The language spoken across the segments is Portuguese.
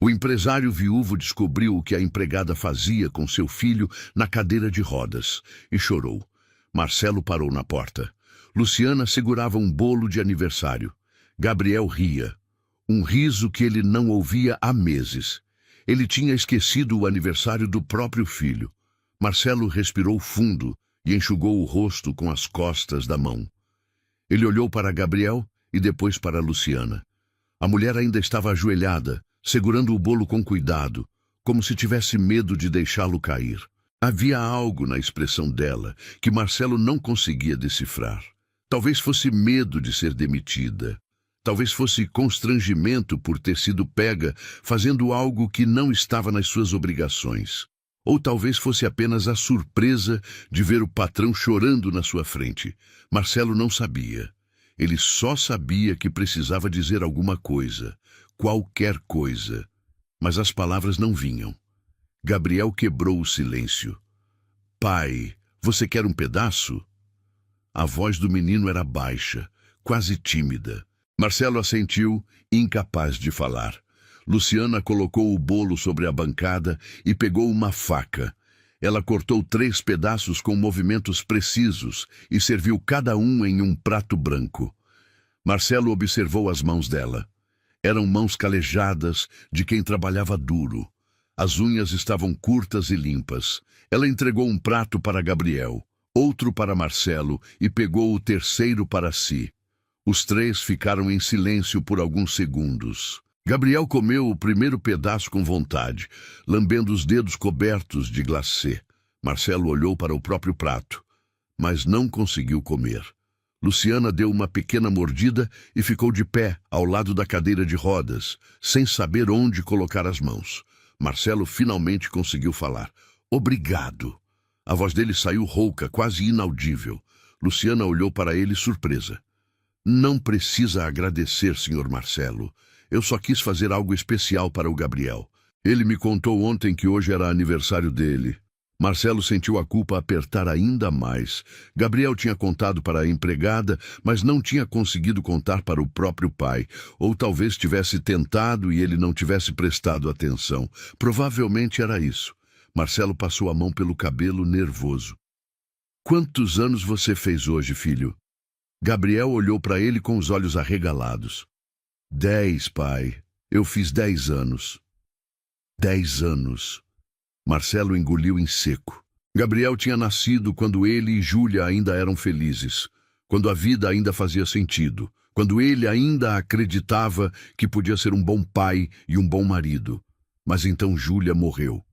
O empresário viúvo descobriu o que a empregada fazia com seu filho na cadeira de rodas e chorou. Marcelo parou na porta. Luciana segurava um bolo de aniversário. Gabriel ria. Um riso que ele não ouvia há meses. Ele tinha esquecido o aniversário do próprio filho. Marcelo respirou fundo e enxugou o rosto com as costas da mão. Ele olhou para Gabriel e depois para Luciana. A mulher ainda estava ajoelhada, segurando o bolo com cuidado, como se tivesse medo de deixá-lo cair. Havia algo na expressão dela que Marcelo não conseguia decifrar. Talvez fosse medo de ser demitida. Talvez fosse constrangimento por ter sido pega fazendo algo que não estava nas suas obrigações. Ou talvez fosse apenas a surpresa de ver o patrão chorando na sua frente. Marcelo não sabia. Ele só sabia que precisava dizer alguma coisa, qualquer coisa. Mas as palavras não vinham. Gabriel quebrou o silêncio. Pai, você quer um pedaço? A voz do menino era baixa, quase tímida. Marcelo assentiu, incapaz de falar. Luciana colocou o bolo sobre a bancada e pegou uma faca. Ela cortou 3 pedaços com movimentos precisos e serviu cada um em um prato branco. Marcelo observou as mãos dela. Eram mãos calejadas de quem trabalhava duro. As unhas estavam curtas e limpas. Ela entregou um prato para Gabriel, outro para Marcelo e pegou o terceiro para si. Os 3 ficaram em silêncio por alguns segundos. Gabriel comeu o primeiro pedaço com vontade, lambendo os dedos cobertos de glacê. Marcelo olhou para o próprio prato, mas não conseguiu comer. Luciana deu uma pequena mordida e ficou de pé, ao lado da cadeira de rodas, sem saber onde colocar as mãos. Marcelo finalmente conseguiu falar. Obrigado. A voz dele saiu rouca, quase inaudível. Luciana olhou para ele surpresa. Não precisa agradecer, Sr. Marcelo. Eu só quis fazer algo especial para o Gabriel. Ele me contou ontem que hoje era aniversário dele. Marcelo sentiu a culpa apertar ainda mais. Gabriel tinha contado para a empregada, mas não tinha conseguido contar para o próprio pai. Ou talvez tivesse tentado e ele não tivesse prestado atenção. Provavelmente era isso. Marcelo passou a mão pelo cabelo, nervoso. Quantos anos você fez hoje, filho? Gabriel olhou para ele com os olhos arregalados. 10, pai. Eu fiz 10 anos. 10 anos. Marcelo engoliu em seco. Gabriel tinha nascido quando ele e Júlia ainda eram felizes, quando a vida ainda fazia sentido, quando ele ainda acreditava que podia ser um bom pai e um bom marido. Mas então Júlia morreu.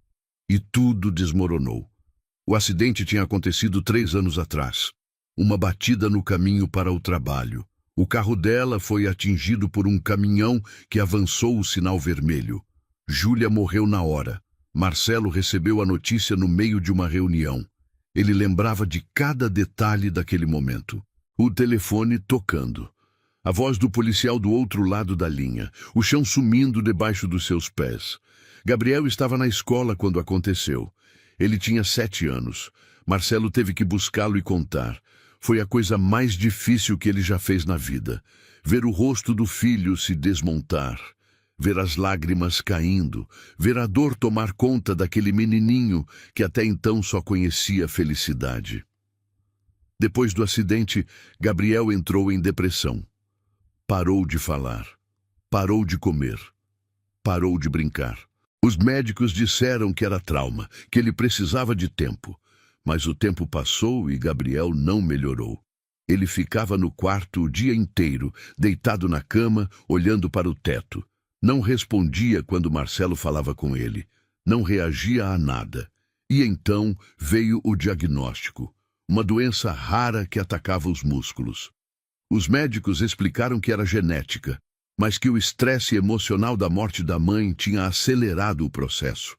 E tudo desmoronou. O acidente tinha acontecido 3 anos atrás. Uma batida no caminho para o trabalho. O carro dela foi atingido por um caminhão que avançou o sinal vermelho. Júlia morreu na hora. Marcelo recebeu a notícia no meio de uma reunião. Ele lembrava de cada detalhe daquele momento. O telefone tocando. A voz do policial do outro lado da linha. O chão sumindo debaixo dos seus pés. Gabriel estava na escola quando aconteceu. Ele tinha 7 anos. Marcelo teve que buscá-lo e contar. Foi a coisa mais difícil que ele já fez na vida. Ver o rosto do filho se desmontar. Ver as lágrimas caindo. Ver a dor tomar conta daquele menininho que até então só conhecia felicidade. Depois do acidente, Gabriel entrou em depressão. Parou de falar. Parou de comer. Parou de brincar. Os médicos disseram que era trauma, que ele precisava de tempo. Mas o tempo passou e Gabriel não melhorou. Ele ficava no quarto o dia inteiro, deitado na cama, olhando para o teto. Não respondia quando Marcelo falava com ele. Não reagia a nada. E então veio o diagnóstico. Uma doença rara que atacava os músculos. Os médicos explicaram que era genética, mas que o estresse emocional da morte da mãe tinha acelerado o processo.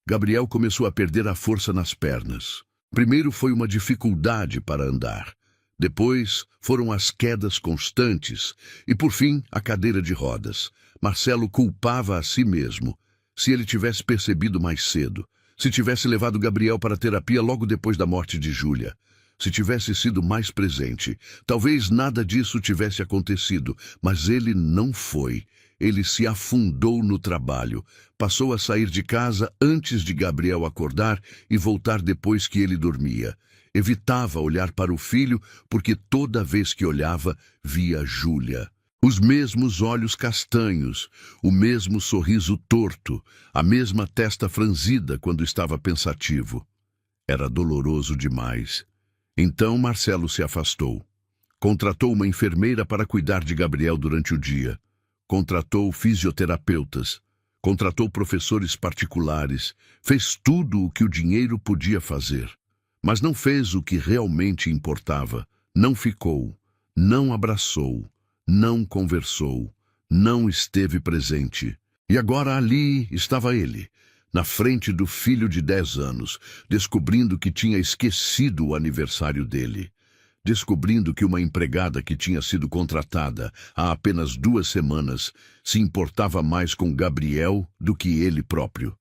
Gabriel começou a perder a força nas pernas. Primeiro foi uma dificuldade para andar. Depois foram as quedas constantes e, por fim, a cadeira de rodas. Marcelo culpava a si mesmo. Se ele tivesse percebido mais cedo, se tivesse levado Gabriel para a terapia logo depois da morte de Júlia, se tivesse sido mais presente, talvez nada disso tivesse acontecido, mas ele não foi. Ele se afundou no trabalho. Passou a sair de casa antes de Gabriel acordar e voltar depois que ele dormia. Evitava olhar para o filho, porque toda vez que olhava, via Júlia. Os mesmos olhos castanhos, o mesmo sorriso torto, a mesma testa franzida quando estava pensativo. Era doloroso demais. Então Marcelo se afastou. Contratou uma enfermeira para cuidar de Gabriel durante o dia. Contratou fisioterapeutas. Contratou professores particulares. Fez tudo o que o dinheiro podia fazer. Mas não fez o que realmente importava. Não ficou, não abraçou, não conversou, não esteve presente. E agora ali estava ele, na frente do filho de 10 anos, descobrindo que tinha esquecido o aniversário dele. Descobrindo que uma empregada que tinha sido contratada há apenas 2 semanas se importava mais com Gabriel do que ele próprio.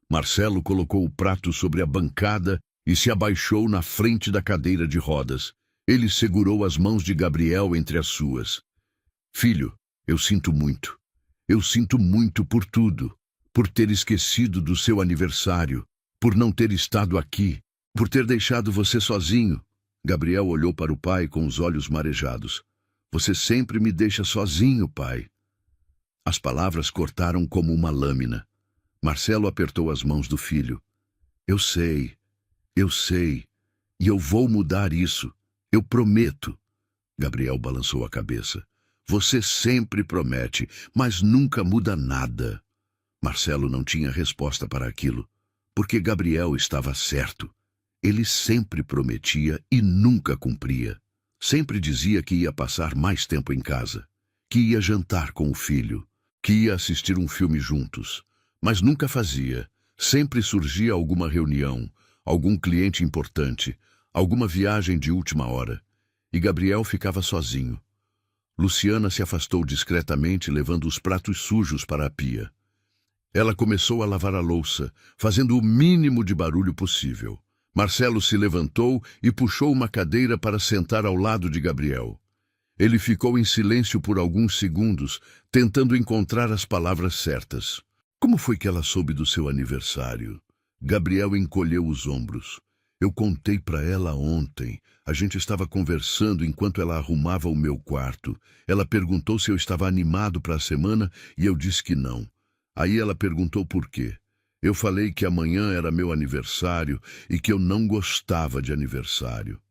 Marcelo colocou o prato sobre a bancada e se abaixou na frente da cadeira de rodas. Ele segurou as mãos de Gabriel entre as suas. Filho, eu sinto muito. Eu sinto muito por tudo. Por ter esquecido do seu aniversário. Por não ter estado aqui. Por ter deixado você sozinho. Gabriel olhou para o pai com os olhos marejados. Você sempre me deixa sozinho, pai. As palavras cortaram como uma lâmina. Marcelo apertou as mãos do filho. Eu sei, e eu vou mudar isso. Eu prometo. Gabriel balançou a cabeça. Você sempre promete, mas nunca muda nada. Marcelo não tinha resposta para aquilo, porque Gabriel estava certo. Ele sempre prometia e nunca cumpria. Sempre dizia que ia passar mais tempo em casa, que ia jantar com o filho, que ia assistir um filme juntos, mas nunca fazia. Sempre surgia alguma reunião, algum cliente importante, alguma viagem de última hora, e Gabriel ficava sozinho. Luciana se afastou discretamente, levando os pratos sujos para a pia. Ela começou a lavar a louça, fazendo o mínimo de barulho possível. Marcelo se levantou e puxou uma cadeira para sentar ao lado de Gabriel. Ele ficou em silêncio por alguns segundos, tentando encontrar as palavras certas. Como foi que ela soube do seu aniversário? Gabriel encolheu os ombros. Eu contei para ela ontem. A gente estava conversando enquanto ela arrumava o meu quarto. Ela perguntou se eu estava animado para a semana e eu disse que não. Aí ela perguntou por quê. Eu falei que amanhã era meu aniversário e que eu não gostava de aniversário.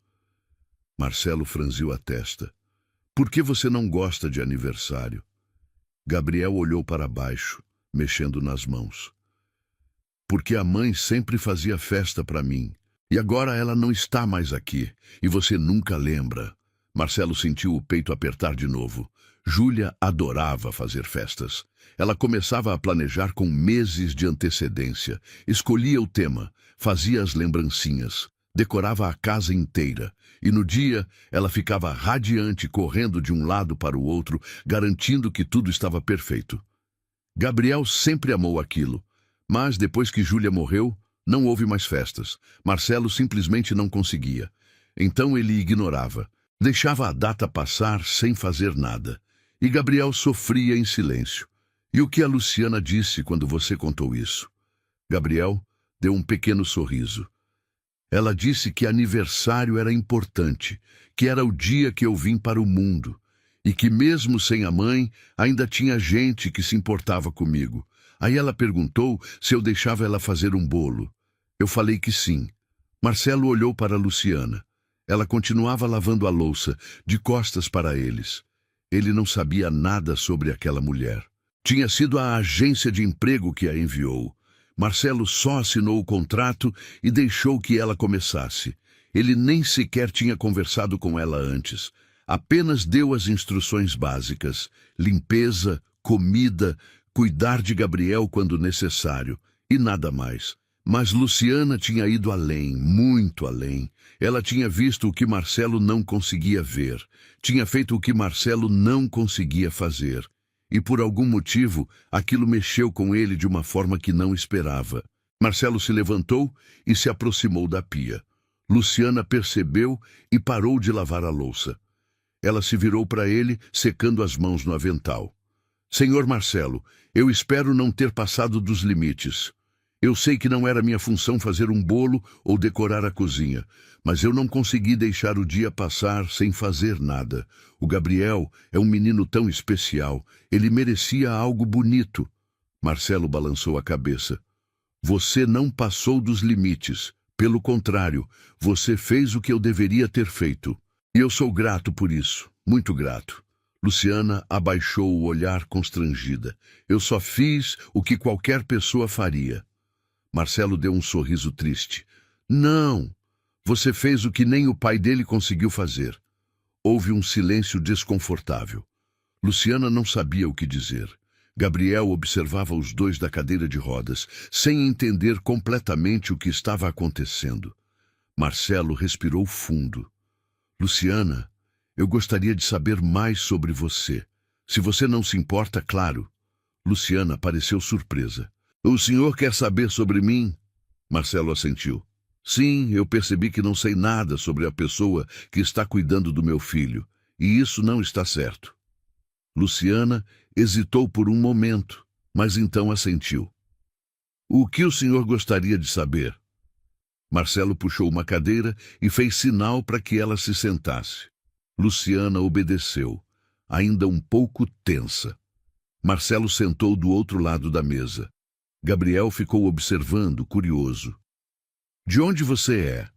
Marcelo franziu a testa. Por que você não gosta de aniversário? Gabriel olhou para baixo, mexendo nas mãos. Porque a mãe sempre fazia festa para mim. E agora ela não está mais aqui, e você nunca lembra. Marcelo sentiu o peito apertar de novo. Júlia adorava fazer festas. Ela começava a planejar com meses de antecedência. Escolhia o tema, fazia as lembrancinhas, decorava a casa inteira. E no dia, ela ficava radiante, correndo de um lado para o outro, garantindo que tudo estava perfeito. Gabriel sempre amou aquilo. Mas depois que Júlia morreu, não houve mais festas. Marcelo simplesmente não conseguia. Então ele ignorava. Deixava a data passar sem fazer nada. E Gabriel sofria em silêncio. E o que a Luciana disse quando você contou isso? Gabriel deu um pequeno sorriso. Ela disse que aniversário era importante, que era o dia que eu vim para o mundo, e que mesmo sem a mãe, ainda tinha gente que se importava comigo. Aí ela perguntou se eu deixava ela fazer um bolo. Eu falei que sim. Marcelo olhou para Luciana. Ela continuava lavando a louça, de costas para eles. Ele não sabia nada sobre aquela mulher. Tinha sido a agência de emprego que a enviou. Marcelo só assinou o contrato e deixou que ela começasse. Ele nem sequer tinha conversado com ela antes. Apenas deu as instruções básicas: limpeza, comida, cuidar de Gabriel quando necessário, e nada mais. Mas Luciana tinha ido além, muito além. Ela tinha visto o que Marcelo não conseguia ver. Tinha feito o que Marcelo não conseguia fazer. E por algum motivo, aquilo mexeu com ele de uma forma que não esperava. Marcelo se levantou e se aproximou da pia. Luciana percebeu e parou de lavar a louça. Ela se virou para ele, secando as mãos no avental. Senhor Marcelo, eu espero não ter passado dos limites. Eu sei que não era minha função fazer um bolo ou decorar a cozinha, mas eu não consegui deixar o dia passar sem fazer nada. O Gabriel é um menino tão especial. Ele merecia algo bonito. Marcelo balançou a cabeça. Você não passou dos limites. Pelo contrário, você fez o que eu deveria ter feito. E eu sou grato por isso, muito grato. Luciana abaixou o olhar constrangida. Eu só fiz o que qualquer pessoa faria. Marcelo deu um sorriso triste. Não, você fez o que nem o pai dele conseguiu fazer. Houve um silêncio desconfortável. Luciana não sabia o que dizer. Gabriel observava os dois da cadeira de rodas, sem entender completamente o que estava acontecendo. Marcelo respirou fundo. Luciana, eu gostaria de saber mais sobre você. Se você não se importa, claro. Luciana pareceu surpresa. O senhor quer saber sobre mim? Marcelo assentiu. Sim, eu percebi que não sei nada sobre a pessoa que está cuidando do meu filho, e isso não está certo. Luciana hesitou por um momento, mas então assentiu. O que o senhor gostaria de saber? Marcelo puxou uma cadeira e fez sinal para que ela se sentasse. Luciana obedeceu, ainda um pouco tensa. Marcelo sentou do outro lado da mesa. Gabriel ficou observando, curioso. De onde você é?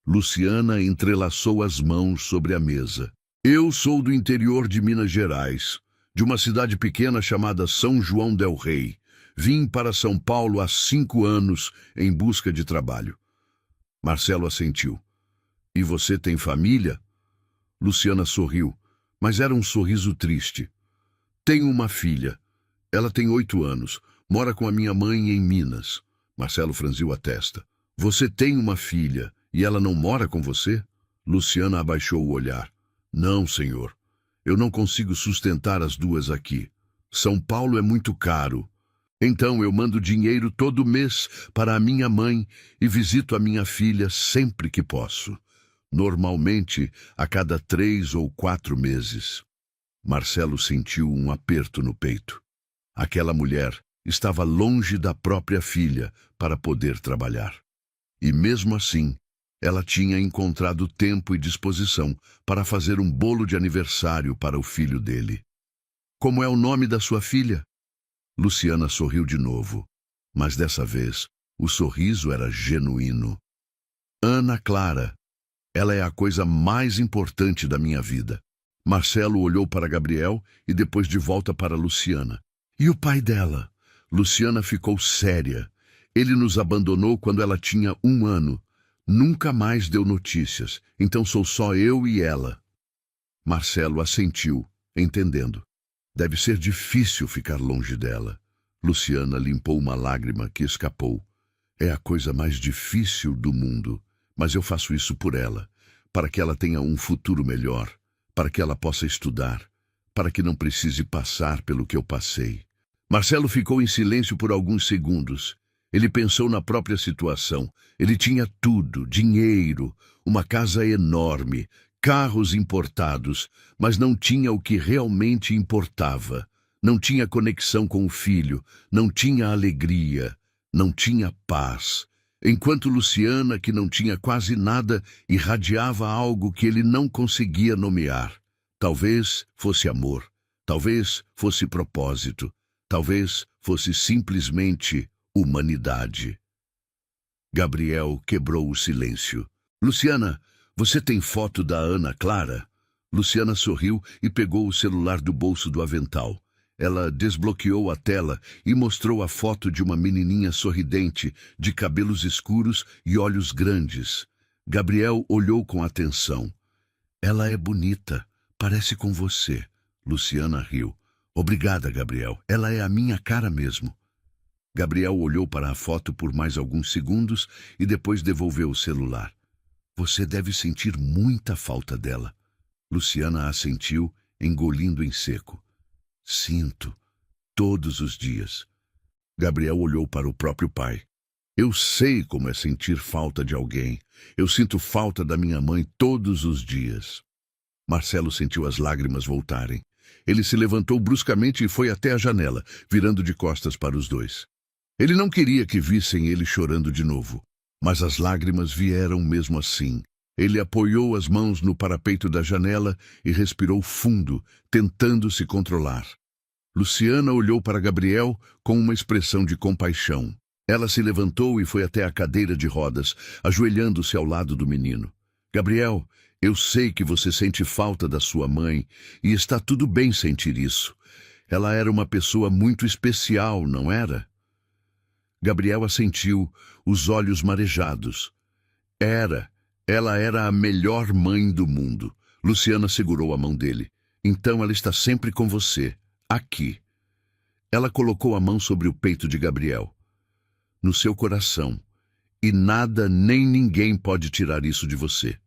Luciana entrelaçou as mãos sobre a mesa. Eu sou do interior de Minas Gerais, de uma cidade pequena chamada São João del Rei. Vim para São Paulo há 5 anos em busca de trabalho. Marcelo assentiu. E você tem família? Luciana sorriu, mas era um sorriso triste. Tenho uma filha. Ela tem 8 anos. Mora com a minha mãe em Minas. Marcelo franziu a testa. Você tem uma filha e ela não mora com você? Luciana abaixou o olhar. Não, senhor. Eu não consigo sustentar as duas aqui. São Paulo é muito caro. Então eu mando dinheiro todo mês para a minha mãe e visito a minha filha sempre que posso. Normalmente a cada 3 ou 4 meses. Marcelo sentiu um aperto no peito. Aquela mulher estava longe da própria filha para poder trabalhar. E mesmo assim, ela tinha encontrado tempo e disposição para fazer um bolo de aniversário para o filho dele. Como é o nome da sua filha? Luciana sorriu de novo, mas dessa vez o sorriso era genuíno. Ana Clara. Ela é a coisa mais importante da minha vida. Marcelo olhou para Gabriel e depois de volta para Luciana. E o pai dela? Luciana ficou séria. Ele nos abandonou quando ela tinha 1 ano. Nunca mais deu notícias, então sou só eu e ela. Marcelo assentiu, entendendo. Deve ser difícil ficar longe dela. Luciana limpou uma lágrima que escapou. É a coisa mais difícil do mundo, mas eu faço isso por ela, para que ela tenha um futuro melhor, para que ela possa estudar, para que não precise passar pelo que eu passei. Marcelo ficou em silêncio por alguns segundos. Ele pensou na própria situação. Ele tinha tudo, dinheiro, uma casa enorme, carros importados, mas não tinha o que realmente importava. Não tinha conexão com o filho, não tinha alegria, não tinha paz. Enquanto Luciana, que não tinha quase nada, irradiava algo que ele não conseguia nomear. Talvez fosse amor, talvez fosse propósito, talvez fosse simplesmente humanidade. Gabriel quebrou o silêncio. Luciana, você tem foto da Ana Clara? Luciana sorriu e pegou o celular do bolso do avental. Ela desbloqueou a tela e mostrou a foto de uma menininha sorridente, de cabelos escuros e olhos grandes. Gabriel olhou com atenção. Ela é bonita, parece com você. Luciana riu. Obrigada, Gabriel. Ela é a minha cara mesmo. Gabriel olhou para a foto por mais alguns segundos e depois devolveu o celular. Você deve sentir muita falta dela. Luciana assentiu, engolindo em seco. Sinto, todos os dias. Gabriel olhou para o próprio pai. Eu sei como é sentir falta de alguém. Eu sinto falta da minha mãe todos os dias. Marcelo sentiu as lágrimas voltarem. Ele se levantou bruscamente e foi até a janela, virando de costas para os dois. Ele não queria que vissem ele chorando de novo, mas as lágrimas vieram mesmo assim. Ele apoiou as mãos no parapeito da janela e respirou fundo, tentando se controlar. Luciana olhou para Gabriel com uma expressão de compaixão. Ela se levantou e foi até a cadeira de rodas, ajoelhando-se ao lado do menino. Gabriel, eu sei que você sente falta da sua mãe e está tudo bem sentir isso. Ela era uma pessoa muito especial, não era? Gabriel assentiu, os olhos marejados. Ela era a melhor mãe do mundo. Luciana segurou a mão dele. Então ela está sempre com você, aqui. Ela colocou a mão sobre o peito de Gabriel. No seu coração. E nada nem ninguém pode tirar isso de você.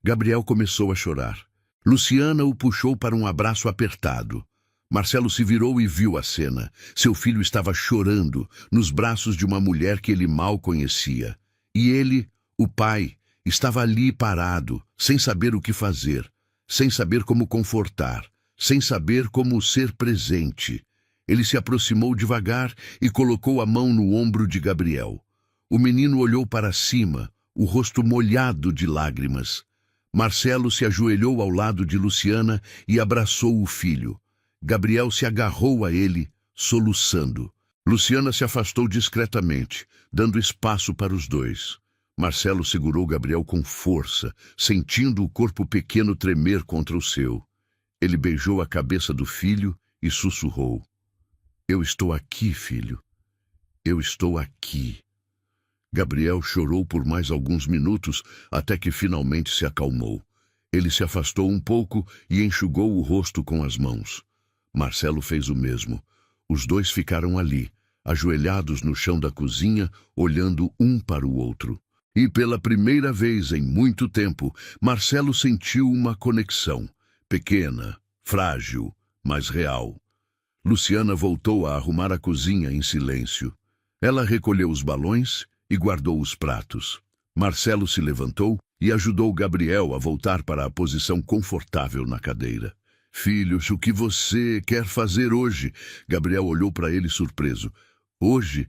Gabriel começou a chorar. Luciana o puxou para um abraço apertado. Marcelo se virou e viu a cena. Seu filho estava chorando, nos braços de uma mulher que ele mal conhecia. E ele, o pai, estava ali parado, sem saber o que fazer, sem saber como confortar, sem saber como ser presente. Ele se aproximou devagar e colocou a mão no ombro de Gabriel. O menino olhou para cima, o rosto molhado de lágrimas. Marcelo se ajoelhou ao lado de Luciana e abraçou o filho. Gabriel se agarrou a ele, soluçando. Luciana se afastou discretamente, dando espaço para os dois. Marcelo segurou Gabriel com força, sentindo o corpo pequeno tremer contra o seu. Ele beijou a cabeça do filho e sussurrou. Eu estou aqui, filho. Eu estou aqui. Gabriel chorou por mais alguns minutos até que finalmente se acalmou. Ele se afastou um pouco e enxugou o rosto com as mãos. Marcelo fez o mesmo. Os dois ficaram ali, ajoelhados no chão da cozinha, olhando um para o outro. E pela primeira vez em muito tempo, Marcelo sentiu uma conexão, pequena, frágil, mas real. Luciana voltou a arrumar a cozinha em silêncio. Ela recolheu os balões e guardou os pratos. Marcelo se levantou e ajudou Gabriel a voltar para a posição confortável na cadeira. Filhos, o que você quer fazer hoje? Gabriel olhou para ele surpreso. Hoje?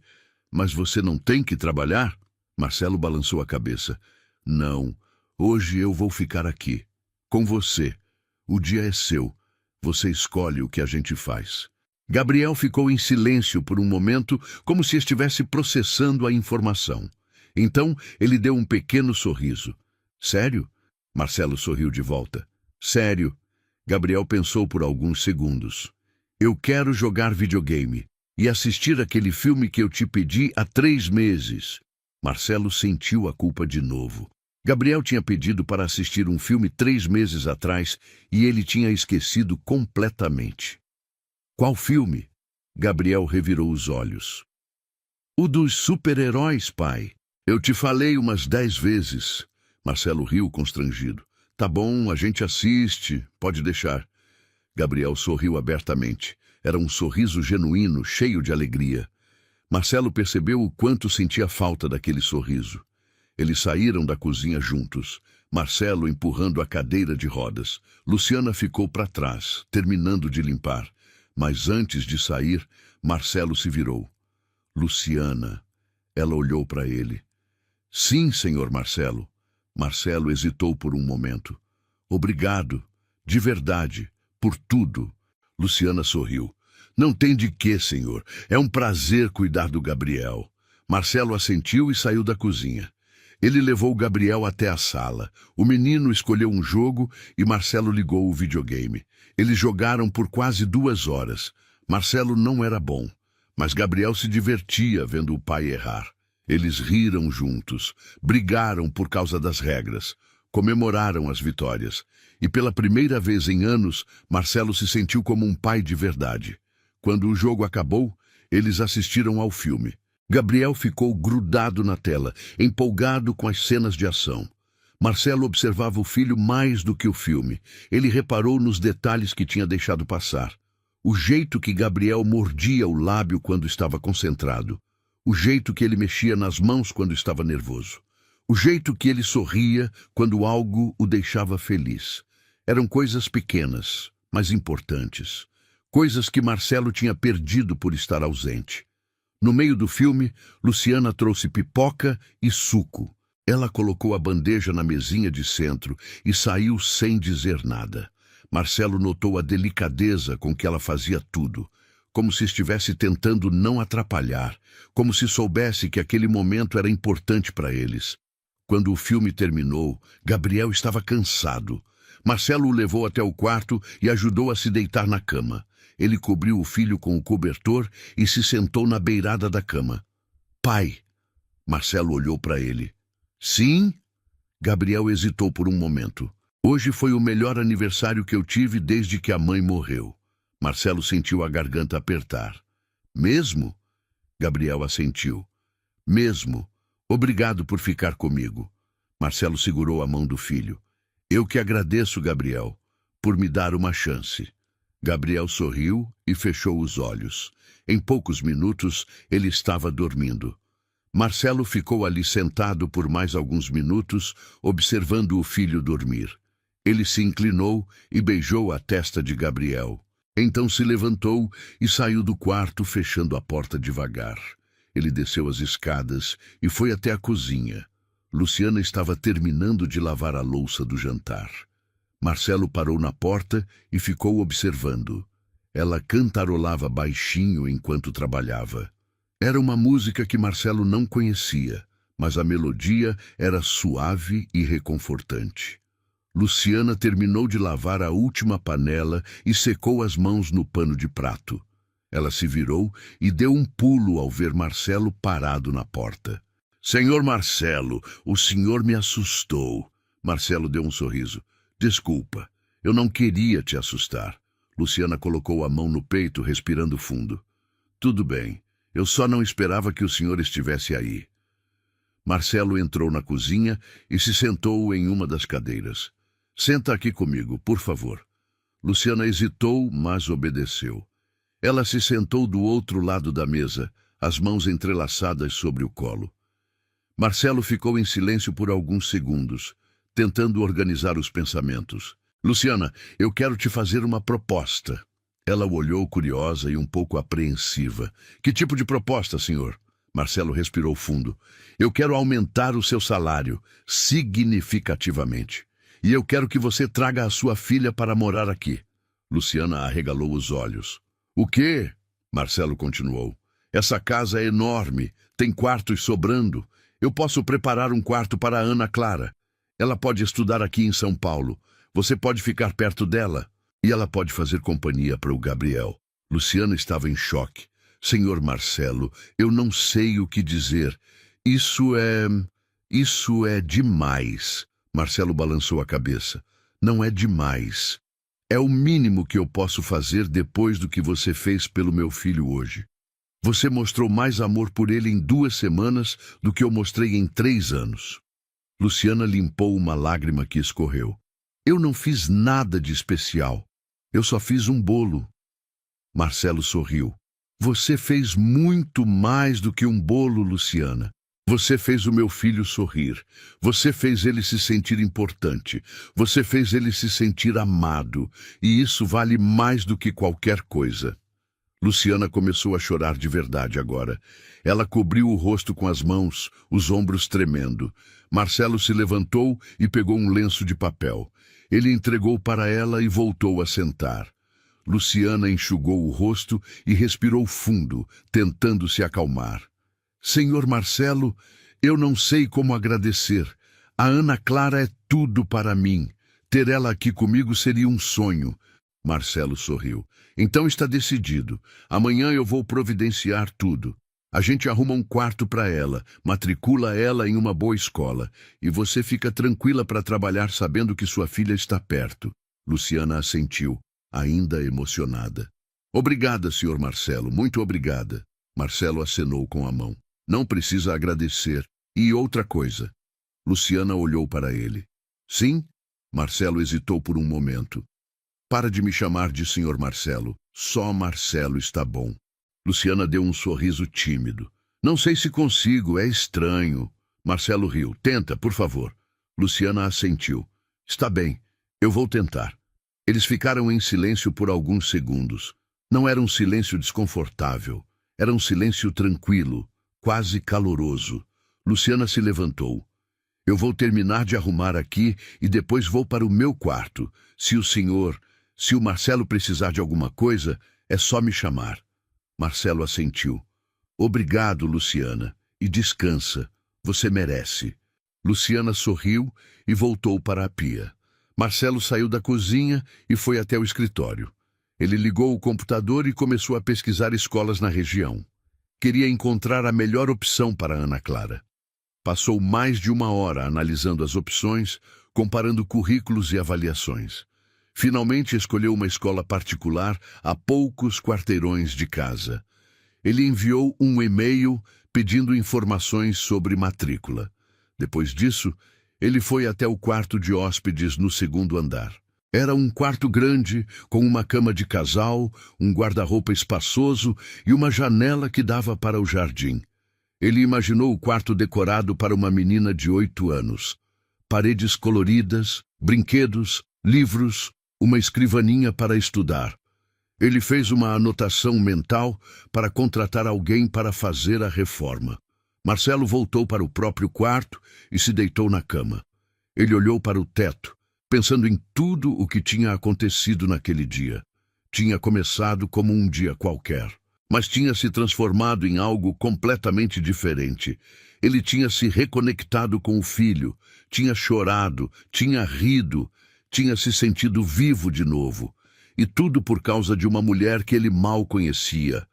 Mas você não tem que trabalhar? Marcelo balançou a cabeça. Não, hoje eu vou ficar aqui, com você. O dia é seu. Você escolhe o que a gente faz. Gabriel ficou em silêncio por um momento, como se estivesse processando a informação. Então, ele deu um pequeno sorriso. Sério? Marcelo sorriu de volta. Sério. Gabriel pensou por alguns segundos. Eu quero jogar videogame e assistir aquele filme que eu te pedi há 3 meses. Marcelo sentiu a culpa de novo. Gabriel tinha pedido para assistir um filme 3 meses atrás e ele tinha esquecido completamente. Qual filme? Gabriel revirou os olhos. O dos super-heróis, pai. Eu te falei umas 10 vezes. Marcelo riu constrangido. Tá bom, a gente assiste, pode deixar. Gabriel sorriu abertamente. Era um sorriso genuíno, cheio de alegria. Marcelo percebeu o quanto sentia falta daquele sorriso. Eles saíram da cozinha juntos, Marcelo empurrando a cadeira de rodas. Luciana ficou para trás, terminando de limpar. Mas antes de sair, Marcelo se virou. Luciana. Ela olhou para ele. Sim, senhor Marcelo. Marcelo hesitou por um momento. Obrigado, de verdade, por tudo. Luciana sorriu. Não tem de quê, senhor. É um prazer cuidar do Gabriel. Marcelo assentiu e saiu da cozinha. Ele levou Gabriel até a sala. O menino escolheu um jogo e Marcelo ligou o videogame. Eles jogaram por quase 2 horas. Marcelo não era bom, mas Gabriel se divertia vendo o pai errar. Eles riram juntos, brigaram por causa das regras, comemoraram as vitórias. E pela primeira vez em anos, Marcelo se sentiu como um pai de verdade. Quando o jogo acabou, eles assistiram ao filme. Gabriel ficou grudado na tela, empolgado com as cenas de ação. Marcelo observava o filho mais do que o filme. Ele reparou nos detalhes que tinha deixado passar. O jeito que Gabriel mordia o lábio quando estava concentrado. O jeito que ele mexia nas mãos quando estava nervoso. O jeito que ele sorria quando algo o deixava feliz. Eram coisas pequenas, mas importantes. Coisas que Marcelo tinha perdido por estar ausente. No meio do filme, Luciana trouxe pipoca e suco. Ela colocou a bandeja na mesinha de centro e saiu sem dizer nada. Marcelo notou a delicadeza com que ela fazia tudo, como se estivesse tentando não atrapalhar, como se soubesse que aquele momento era importante para eles. Quando o filme terminou, Gabriel estava cansado. Marcelo o levou até o quarto e ajudou a se deitar na cama. Ele cobriu o filho com o cobertor e se sentou na beirada da cama. Pai, Marcelo olhou para ele. Sim? Gabriel hesitou por um momento. Hoje foi o melhor aniversário que eu tive desde que a mãe morreu. Marcelo sentiu a garganta apertar. Mesmo? Gabriel assentiu. Mesmo. Obrigado por ficar comigo. Marcelo segurou a mão do filho. Eu que agradeço, Gabriel, por me dar uma chance. Gabriel sorriu e fechou os olhos. Em poucos minutos, ele estava dormindo. Marcelo ficou ali sentado por mais alguns minutos, observando o filho dormir. Ele se inclinou e beijou a testa de Gabriel. Então se levantou e saiu do quarto, fechando a porta devagar. Ele desceu as escadas e foi até a cozinha. Luciana estava terminando de lavar a louça do jantar. Marcelo parou na porta e ficou observando. Ela cantarolava baixinho enquanto trabalhava. Era uma música que Marcelo não conhecia, mas a melodia era suave e reconfortante. Luciana terminou de lavar a última panela e secou as mãos no pano de prato. Ela se virou e deu um pulo ao ver Marcelo parado na porta. Senhor Marcelo, o senhor me assustou. Marcelo deu um sorriso. Desculpa, eu não queria te assustar. Luciana colocou a mão no peito, respirando fundo. Tudo bem, eu só não esperava que o senhor estivesse aí. Marcelo entrou na cozinha e se sentou em uma das cadeiras. Senta aqui comigo, por favor. Luciana hesitou, mas obedeceu. Ela se sentou do outro lado da mesa, as mãos entrelaçadas sobre o colo. Marcelo ficou em silêncio por alguns segundos, tentando organizar os pensamentos. Luciana, eu quero te fazer uma proposta. Ela o olhou curiosa e um pouco apreensiva. Que tipo de proposta, senhor? Marcelo respirou fundo. Eu quero aumentar o seu salário, significativamente. E eu quero que você traga a sua filha para morar aqui. Luciana arregalou os olhos. O quê? Marcelo continuou. Essa casa é enorme, tem quartos sobrando. Eu posso preparar um quarto para a Ana Clara. Ela pode estudar aqui em São Paulo. Você pode ficar perto dela. E ela pode fazer companhia para o Gabriel. Luciana estava em choque. Senhor Marcelo, eu não sei o que dizer. Isso é demais. Marcelo balançou a cabeça. Não é demais. É o mínimo que eu posso fazer depois do que você fez pelo meu filho hoje. Você mostrou mais amor por ele em 2 semanas do que eu mostrei em 3 anos. Luciana limpou uma lágrima que escorreu. Eu não fiz nada de especial. Eu só fiz um bolo. Marcelo sorriu. Você fez muito mais do que um bolo, Luciana. Você fez o meu filho sorrir. Você fez ele se sentir importante. Você fez ele se sentir amado. E isso vale mais do que qualquer coisa. Luciana começou a chorar de verdade agora. Ela cobriu o rosto com as mãos, os ombros tremendo. Marcelo se levantou e pegou um lenço de papel. Ele entregou para ela e voltou a sentar. Luciana enxugou o rosto e respirou fundo, tentando se acalmar. Senhor Marcelo, eu não sei como agradecer. A Ana Clara é tudo para mim. Ter ela aqui comigo seria um sonho. Marcelo sorriu. Então está decidido. Amanhã eu vou providenciar tudo. A gente arruma um quarto para ela, matricula ela em uma boa escola. E você fica tranquila para trabalhar sabendo que sua filha está perto. Luciana assentiu, ainda emocionada. Obrigada, senhor Marcelo, muito obrigada. Marcelo acenou com a mão. Não precisa agradecer. E outra coisa. Luciana olhou para ele. Sim? Marcelo hesitou por um momento. Para de me chamar de senhor Marcelo. Só Marcelo está bom. Luciana deu um sorriso tímido. Não sei se consigo, é estranho. Marcelo riu. Tenta, por favor. Luciana assentiu. Está bem, eu vou tentar. Eles ficaram em silêncio por alguns segundos. Não era um silêncio desconfortável. Era um silêncio tranquilo, quase caloroso. Luciana se levantou. Eu vou terminar de arrumar aqui e depois vou para o meu quarto. Se o Marcelo precisar de alguma coisa, é só me chamar. Marcelo assentiu. Obrigado, Luciana. E descansa. Você merece. Luciana sorriu e voltou para a pia. Marcelo saiu da cozinha e foi até o escritório. Ele ligou o computador e começou a pesquisar escolas na região. Queria encontrar a melhor opção para Ana Clara. Passou mais de 1 hora analisando as opções, comparando currículos e avaliações. Finalmente escolheu uma escola particular a poucos quarteirões de casa. Ele enviou um e-mail pedindo informações sobre matrícula. Depois disso, ele foi até o quarto de hóspedes no 2º andar. Era um quarto grande, com uma cama de casal, um guarda-roupa espaçoso e uma janela que dava para o jardim. Ele imaginou o quarto decorado para uma menina de 8 anos. Paredes coloridas, brinquedos, livros, uma escrivaninha para estudar. Ele fez uma anotação mental para contratar alguém para fazer a reforma. Marcelo voltou para o próprio quarto e se deitou na cama. Ele olhou para o teto, pensando em tudo o que tinha acontecido naquele dia. Tinha começado como um dia qualquer, mas tinha se transformado em algo completamente diferente. Ele tinha se reconectado com o filho, tinha chorado, tinha rido, tinha se sentido vivo de novo. E tudo por causa de uma mulher que ele mal conhecia.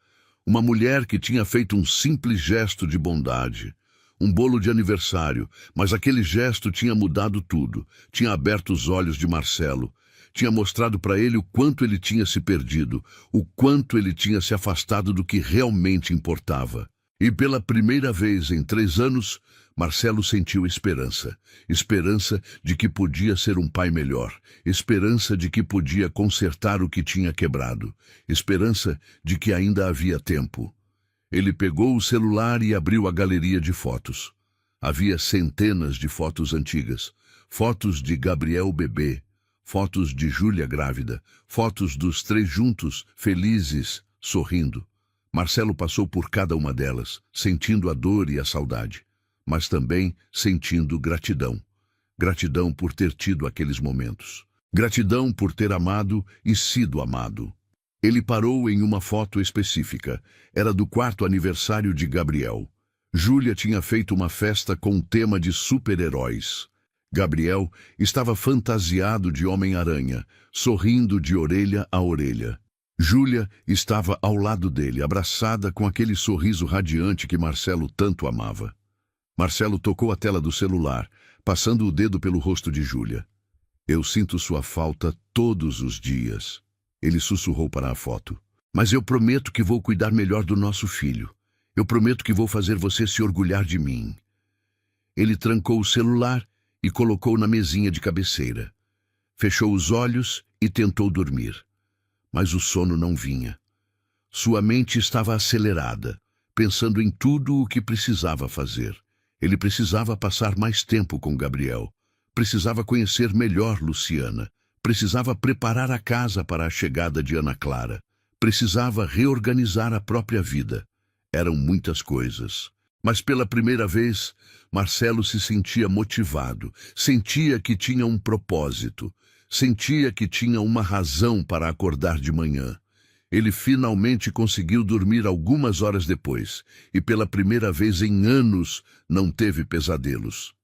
Uma mulher que tinha feito um simples gesto de bondade. Um bolo de aniversário, mas aquele gesto tinha mudado tudo. Tinha aberto os olhos de Marcelo. Tinha mostrado para ele o quanto ele tinha se perdido, o quanto ele tinha se afastado do que realmente importava. E pela primeira vez em 3 anos, Marcelo sentiu esperança. Esperança de que podia ser um pai melhor. Esperança de que podia consertar o que tinha quebrado. Esperança de que ainda havia tempo. Ele pegou o celular e abriu a galeria de fotos. Havia centenas de fotos antigas. Fotos de Gabriel bebê, fotos de Júlia grávida, fotos dos 3 juntos, felizes, sorrindo. Marcelo passou por cada uma delas, sentindo a dor e a saudade, mas também sentindo gratidão. Gratidão por ter tido aqueles momentos. Gratidão por ter amado e sido amado. Ele parou em uma foto específica. Era do 4º aniversário de Gabriel. Júlia tinha feito uma festa com um tema de super-heróis. Gabriel estava fantasiado de Homem-Aranha, sorrindo de orelha a orelha. Júlia estava ao lado dele, abraçada com aquele sorriso radiante que Marcelo tanto amava. Marcelo tocou a tela do celular, passando o dedo pelo rosto de Júlia. Eu sinto sua falta todos os dias. Ele sussurrou para a foto. Mas eu prometo que vou cuidar melhor do nosso filho. Eu prometo que vou fazer você se orgulhar de mim. Ele trancou o celular e colocou na mesinha de cabeceira. Fechou os olhos e tentou dormir. Mas o sono não vinha. Sua mente estava acelerada, pensando em tudo o que precisava fazer. Ele precisava passar mais tempo com Gabriel. Precisava conhecer melhor Luciana. Precisava preparar a casa para a chegada de Ana Clara. Precisava reorganizar a própria vida. Eram muitas coisas. Mas pela primeira vez, Marcelo se sentia motivado. Sentia que tinha um propósito. Sentia que tinha uma razão para acordar de manhã. Ele finalmente conseguiu dormir algumas horas depois. E pela primeira vez em anos, não teve pesadelos.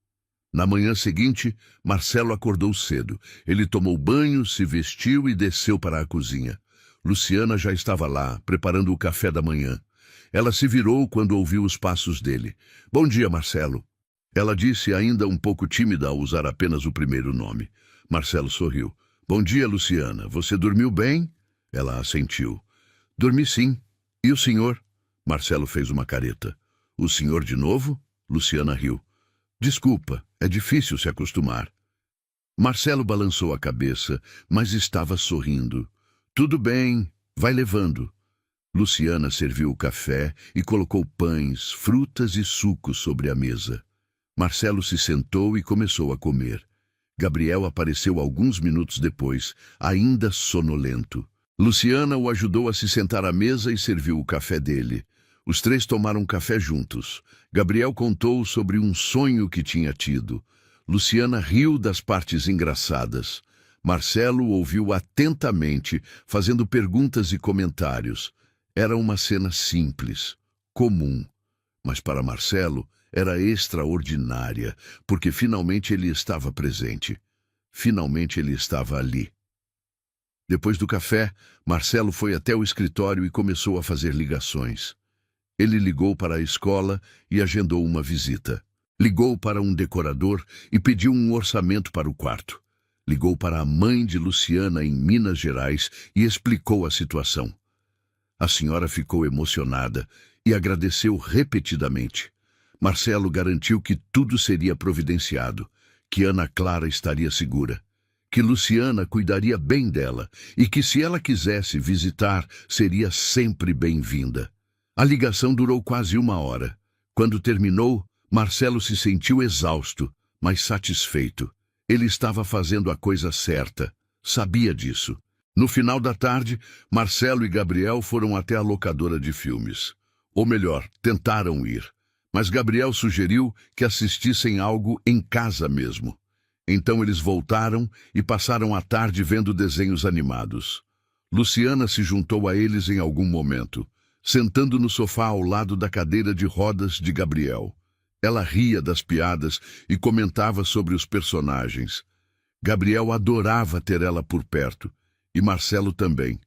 Na manhã seguinte, Marcelo acordou cedo. Ele tomou banho, se vestiu e desceu para a cozinha. Luciana já estava lá, preparando o café da manhã. Ela se virou quando ouviu os passos dele. Bom dia, Marcelo. Ela disse, ainda um pouco tímida ao usar apenas o primeiro nome. Marcelo sorriu. Bom dia, Luciana. Você dormiu bem? Ela assentiu. Dormi sim. E o senhor? Marcelo fez uma careta. O senhor de novo? Luciana riu. Desculpa, é difícil se acostumar. Marcelo balançou a cabeça, mas estava sorrindo. Tudo bem, vai levando. Luciana serviu o café e colocou pães, frutas e sucos sobre a mesa. Marcelo se sentou e começou a comer. Gabriel apareceu alguns minutos depois, ainda sonolento. Luciana o ajudou a se sentar à mesa e serviu o café dele. Os três tomaram café juntos. Gabriel contou sobre um sonho que tinha tido. Luciana riu das partes engraçadas. Marcelo ouviu atentamente, fazendo perguntas e comentários. Era uma cena simples, comum, mas para Marcelo era extraordinária, porque finalmente ele estava presente. Finalmente ele estava ali. Depois do café, Marcelo foi até o escritório e começou a fazer ligações. Ele ligou para a escola e agendou uma visita. Ligou para um decorador e pediu um orçamento para o quarto. Ligou para a mãe de Luciana em Minas Gerais e explicou a situação. A senhora ficou emocionada e agradeceu repetidamente. Marcelo garantiu que tudo seria providenciado, que Ana Clara estaria segura, que Luciana cuidaria bem dela e que, se ela quisesse visitar, seria sempre bem-vinda. A ligação durou quase 1 hora. Quando terminou, Marcelo se sentiu exausto, mas satisfeito. Ele estava fazendo a coisa certa. Sabia disso. No final da tarde, Marcelo e Gabriel foram até a locadora de filmes. Ou melhor, tentaram ir. Mas Gabriel sugeriu que assistissem algo em casa mesmo. Então eles voltaram e passaram a tarde vendo desenhos animados. Luciana se juntou a eles em algum momento, sentando no sofá ao lado da cadeira de rodas de Gabriel. Ela ria das piadas e comentava sobre os personagens. Gabriel adorava ter ela por perto, e Marcelo também.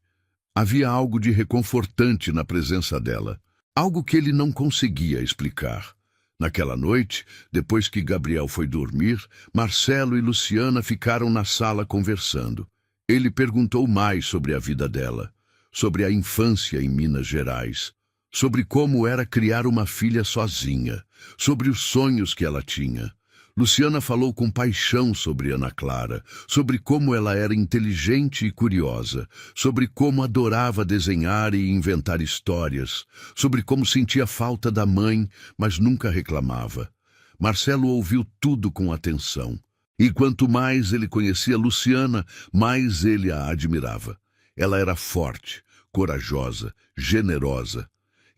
Havia algo de reconfortante na presença dela, algo que ele não conseguia explicar. Naquela noite, depois que Gabriel foi dormir, Marcelo e Luciana ficaram na sala conversando. Ele perguntou mais sobre a vida dela, sobre a infância em Minas Gerais, sobre como era criar uma filha sozinha, sobre os sonhos que ela tinha. Luciana falou com paixão sobre Ana Clara, sobre como ela era inteligente e curiosa, sobre como adorava desenhar e inventar histórias, sobre como sentia falta da mãe, mas nunca reclamava. Marcelo ouviu tudo com atenção, e quanto mais ele conhecia Luciana, mais ele a admirava. Ela era forte, corajosa, generosa.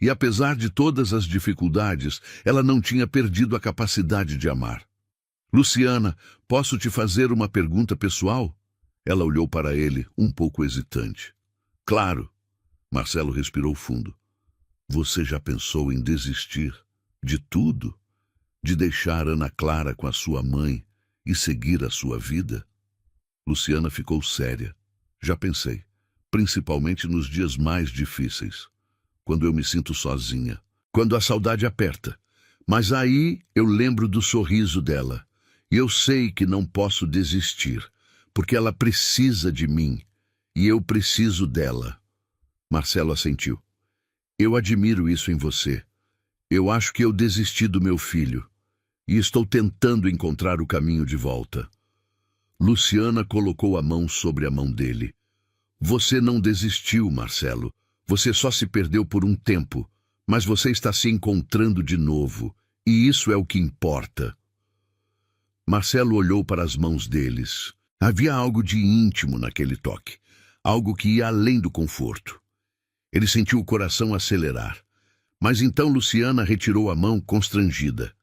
E apesar de todas as dificuldades, ela não tinha perdido a capacidade de amar. Luciana, posso te fazer uma pergunta pessoal? Ela olhou para ele, um pouco hesitante. Claro. Marcelo respirou fundo. Você já pensou em desistir de tudo? De deixar Ana Clara com a sua mãe e seguir a sua vida? Luciana ficou séria. Já pensei, principalmente nos dias mais difíceis, quando eu me sinto sozinha, quando a saudade aperta. Mas aí eu lembro do sorriso dela. E eu sei que não posso desistir, porque ela precisa de mim, e eu preciso dela. Marcelo assentiu. Eu admiro isso em você. Eu acho que eu desisti do meu filho, e estou tentando encontrar o caminho de volta. Luciana colocou a mão sobre a mão dele. Você não desistiu, Marcelo. Você só se perdeu por um tempo, mas você está se encontrando de novo, e isso é o que importa. Marcelo olhou para as mãos deles. Havia algo de íntimo naquele toque, algo que ia além do conforto. Ele sentiu o coração acelerar. Mas então Luciana retirou a mão constrangida.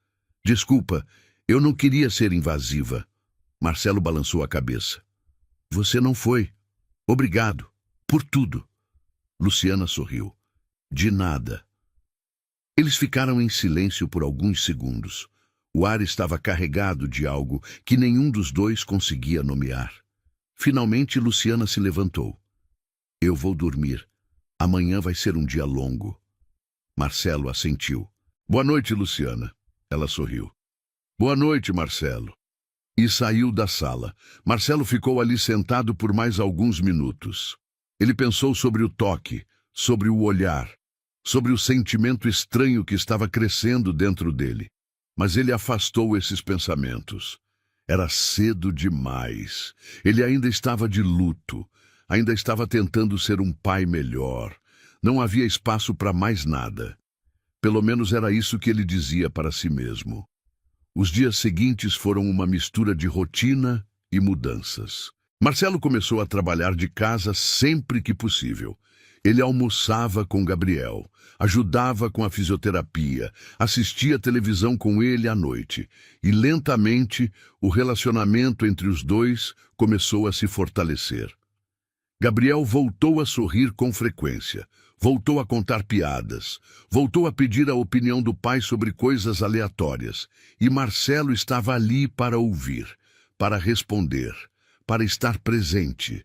Desculpa, eu não queria ser invasiva. Marcelo balançou a cabeça. Você não foi. Obrigado. Por tudo. Luciana sorriu. De nada. Eles ficaram em silêncio por alguns segundos. O ar estava carregado de algo que nenhum dos dois conseguia nomear. Finalmente, Luciana se levantou. Eu vou dormir. Amanhã vai ser um dia longo. Marcelo assentiu. Boa noite, Luciana. Ela sorriu. Boa noite, Marcelo. E saiu da sala. Marcelo ficou ali sentado por mais alguns minutos. Ele pensou sobre o toque, sobre o olhar, sobre o sentimento estranho que estava crescendo dentro dele. Mas ele afastou esses pensamentos. Era cedo demais. Ele ainda estava de luto. Ainda estava tentando ser um pai melhor. Não havia espaço para mais nada. Pelo menos era isso que ele dizia para si mesmo. Os dias seguintes foram uma mistura de rotina e mudanças. Marcelo começou a trabalhar de casa sempre que possível. Ele almoçava com Gabriel, ajudava com a fisioterapia, assistia televisão com ele à noite. E lentamente, o relacionamento entre os dois começou a se fortalecer. Gabriel voltou a sorrir com frequência, voltou a contar piadas, voltou a pedir a opinião do pai sobre coisas aleatórias. E Marcelo estava ali para ouvir, para responder, para estar presente.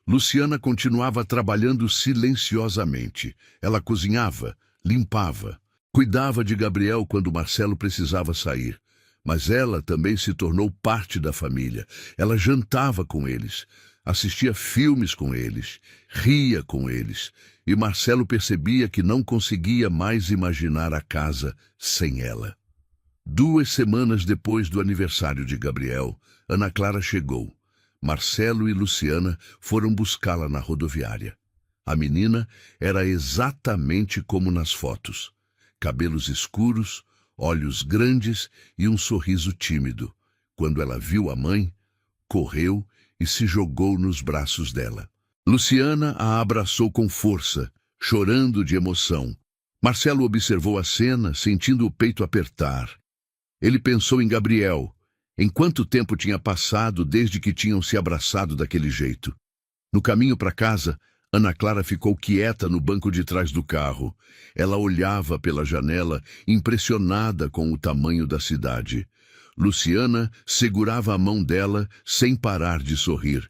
Luciana continuava trabalhando silenciosamente. Ela cozinhava, limpava, cuidava de Gabriel quando Marcelo precisava sair. Mas ela também se tornou parte da família. Ela jantava com eles, assistia filmes com eles, ria com eles. E Marcelo percebia que não conseguia mais imaginar a casa sem ela. 2 semanas depois do aniversário de Gabriel, Ana Clara chegou. Marcelo e Luciana foram buscá-la na rodoviária. A menina era exatamente como nas fotos. Cabelos escuros, olhos grandes e um sorriso tímido. Quando ela viu a mãe, correu e se jogou nos braços dela. Luciana a abraçou com força, chorando de emoção. Marcelo observou a cena, sentindo o peito apertar. Ele pensou em Gabriel. Em quanto tempo tinha passado desde que tinham se abraçado daquele jeito? No caminho para casa, Ana Clara ficou quieta no banco de trás do carro. Ela olhava pela janela, impressionada com o tamanho da cidade. Luciana segurava a mão dela sem parar de sorrir.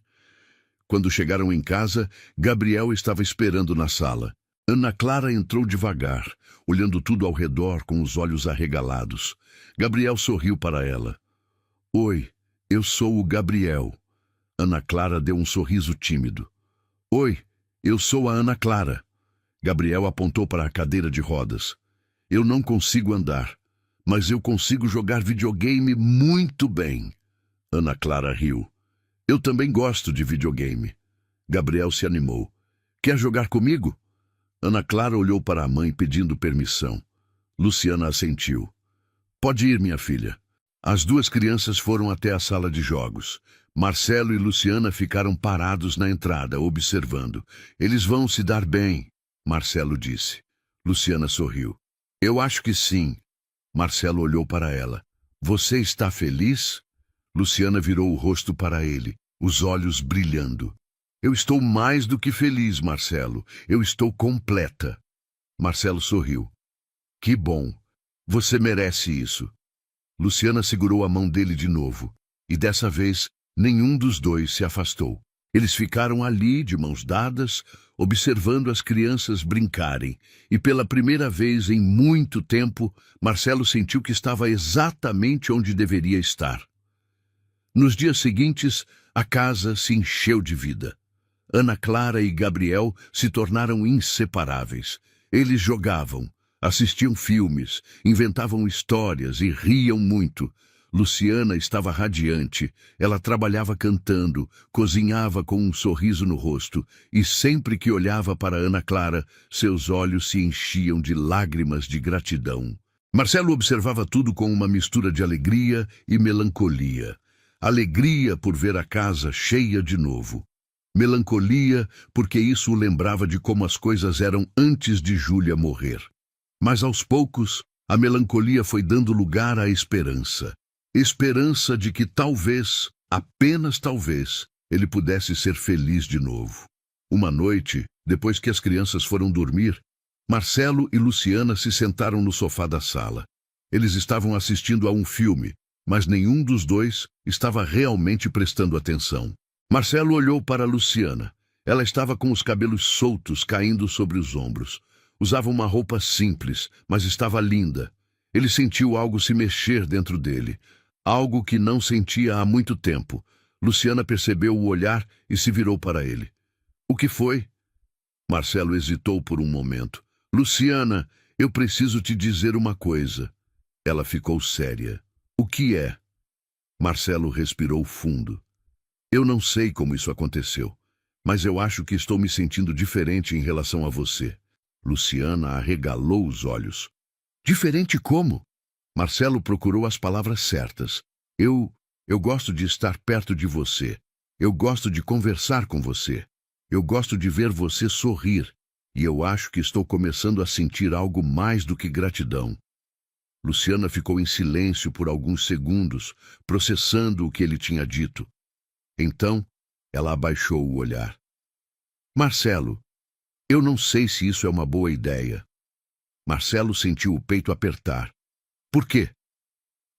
Quando chegaram em casa, Gabriel estava esperando na sala. Ana Clara entrou devagar, olhando tudo ao redor com os olhos arregalados. Gabriel sorriu para ela. Oi, eu sou o Gabriel. Ana Clara deu um sorriso tímido. Oi, eu sou a Ana Clara. Gabriel apontou para a cadeira de rodas. Eu não consigo andar, mas eu consigo jogar videogame muito bem. Ana Clara riu. Eu também gosto de videogame. Gabriel se animou. Quer jogar comigo? Ana Clara olhou para a mãe pedindo permissão. Luciana assentiu. Pode ir, minha filha. As 2 crianças foram até a sala de jogos. Marcelo e Luciana ficaram parados na entrada, observando. Eles vão se dar bem, Marcelo disse. Luciana sorriu. Eu acho que sim. Marcelo olhou para ela. Você está feliz? Luciana virou o rosto para ele, os olhos brilhando. Eu estou mais do que feliz, Marcelo. Eu estou completa. Marcelo sorriu. Que bom. Você merece isso. Luciana segurou a mão dele de novo, e dessa vez nenhum dos dois se afastou. Eles ficaram ali, de mãos dadas, observando as crianças brincarem, e pela primeira vez em muito tempo, Marcelo sentiu que estava exatamente onde deveria estar. Nos dias seguintes, a casa se encheu de vida. Ana Clara e Gabriel se tornaram inseparáveis. Eles jogavam, assistiam filmes, inventavam histórias e riam muito. Luciana estava radiante. Ela trabalhava cantando, cozinhava com um sorriso no rosto, e sempre que olhava para Ana Clara, seus olhos se enchiam de lágrimas de gratidão. Marcelo observava tudo com uma mistura de alegria e melancolia. Alegria por ver a casa cheia de novo. Melancolia porque isso o lembrava de como as coisas eram antes de Júlia morrer. Mas aos poucos, a melancolia foi dando lugar à esperança. Esperança de que talvez, apenas talvez, ele pudesse ser feliz de novo. Uma noite, depois que as crianças foram dormir, Marcelo e Luciana se sentaram no sofá da sala. Eles estavam assistindo a um filme, mas nenhum dos dois estava realmente prestando atenção. Marcelo olhou para Luciana. Ela estava com os cabelos soltos caindo sobre os ombros. Usava uma roupa simples, mas estava linda. Ele sentiu algo se mexer dentro dele. Algo que não sentia há muito tempo. Luciana percebeu o olhar e se virou para ele. O que foi? Marcelo hesitou por um momento. Luciana, eu preciso te dizer uma coisa. Ela ficou séria. O que é? Marcelo respirou fundo. Eu não sei como isso aconteceu, mas eu acho que estou me sentindo diferente em relação a você. Luciana arregalou os olhos. Diferente como? Marcelo procurou as palavras certas. Eu Eu gosto de estar perto de você. Eu gosto de conversar com você. Eu gosto de ver você sorrir. E eu acho que estou começando a sentir algo mais do que gratidão. Luciana ficou em silêncio por alguns segundos, processando o que ele tinha dito. Então, ela abaixou o olhar. Marcelo, eu não sei se isso é uma boa ideia. Marcelo sentiu o peito apertar. Por quê?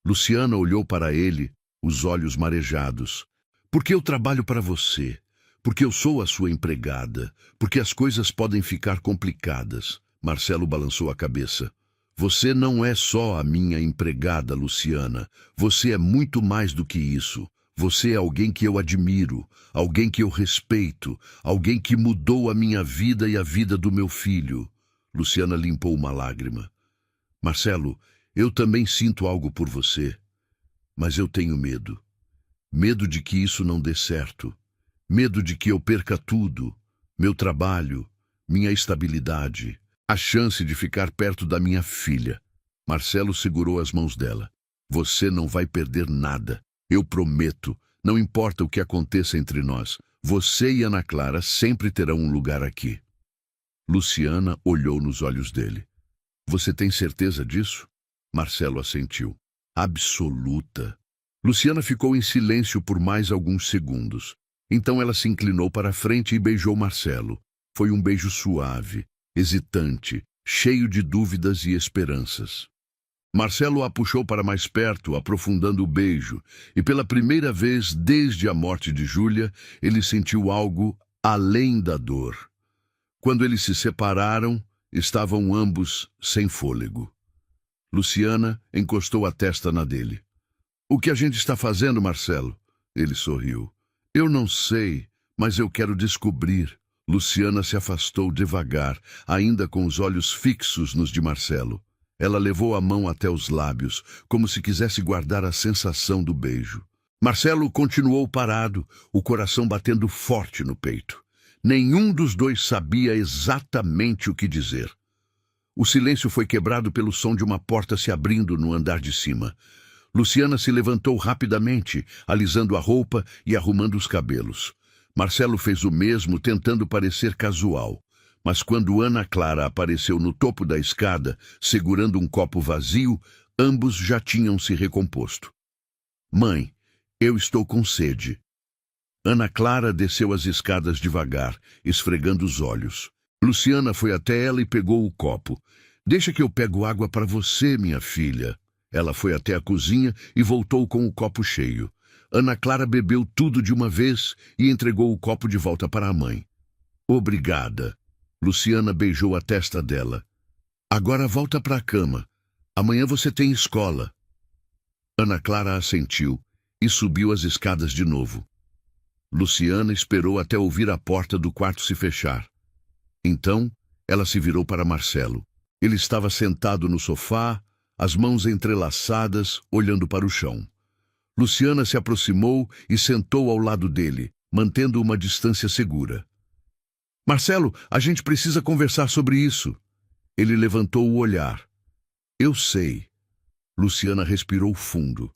Luciana olhou para ele, os olhos marejados. Porque eu trabalho para você. Porque eu sou a sua empregada. Porque as coisas podem ficar complicadas. Marcelo balançou a cabeça. Você não é só a minha empregada, Luciana. Você é muito mais do que isso. Você é alguém que eu admiro, alguém que eu respeito, alguém que mudou a minha vida e a vida do meu filho. Luciana limpou uma lágrima. Marcelo, eu também sinto algo por você, mas eu tenho medo. Medo de que isso não dê certo. Medo de que eu perca tudo. Meu trabalho, minha estabilidade, a chance de ficar perto da minha filha. Marcelo segurou as mãos dela. Você não vai perder nada. Eu prometo, não importa o que aconteça entre nós, você e Ana Clara sempre terão um lugar aqui. Luciana olhou nos olhos dele. Você tem certeza disso? Marcelo assentiu. Absoluta. Luciana ficou em silêncio por mais alguns segundos. Então ela se inclinou para a frente e beijou Marcelo. Foi um beijo suave, hesitante, cheio de dúvidas e esperanças. Marcelo a puxou para mais perto, aprofundando o beijo, e pela primeira vez desde a morte de Júlia, ele sentiu algo além da dor. Quando eles se separaram, estavam ambos sem fôlego. Luciana encostou a testa na dele. O que a gente está fazendo, Marcelo? Ele sorriu. Eu não sei, mas eu quero descobrir. Luciana se afastou devagar, ainda com os olhos fixos nos de Marcelo. Ela levou a mão até os lábios, como se quisesse guardar a sensação do beijo. Marcelo continuou parado, o coração batendo forte no peito. Nenhum dos dois sabia exatamente o que dizer. O silêncio foi quebrado pelo som de uma porta se abrindo no andar de cima. Luciana se levantou rapidamente, alisando a roupa e arrumando os cabelos. Marcelo fez o mesmo, tentando parecer casual. Mas quando Ana Clara apareceu no topo da escada, segurando um copo vazio, ambos já tinham se recomposto. Mãe, eu estou com sede. Ana Clara desceu as escadas devagar, esfregando os olhos. Luciana foi até ela e pegou o copo. Deixa que eu pego água para você, minha filha. Ela foi até a cozinha e voltou com o copo cheio. Ana Clara bebeu tudo de uma vez e entregou o copo de volta para a mãe. Obrigada. Luciana beijou a testa dela. Agora volta para a cama. Amanhã você tem escola. Ana Clara assentiu e subiu as escadas de novo. Luciana esperou até ouvir a porta do quarto se fechar. Então, ela se virou para Marcelo. Ele estava sentado no sofá, as mãos entrelaçadas, olhando para o chão. Luciana se aproximou e sentou ao lado dele, mantendo uma distância segura. Marcelo, a gente precisa conversar sobre isso. Ele levantou o olhar. Eu sei. Luciana respirou fundo.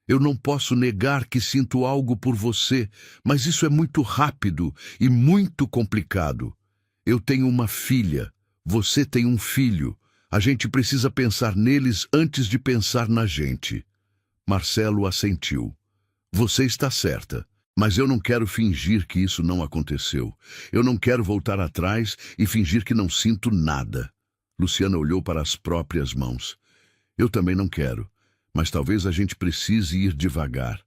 Eu não posso negar que sinto algo por você, mas isso é muito rápido e muito complicado. Eu tenho uma filha, você tem um filho. A gente precisa pensar neles antes de pensar na gente. Marcelo assentiu. Você está certa. Mas eu não quero fingir que isso não aconteceu. Eu não quero voltar atrás e fingir que não sinto nada. Luciana olhou para as próprias mãos. Eu também não quero, mas talvez a gente precise ir devagar.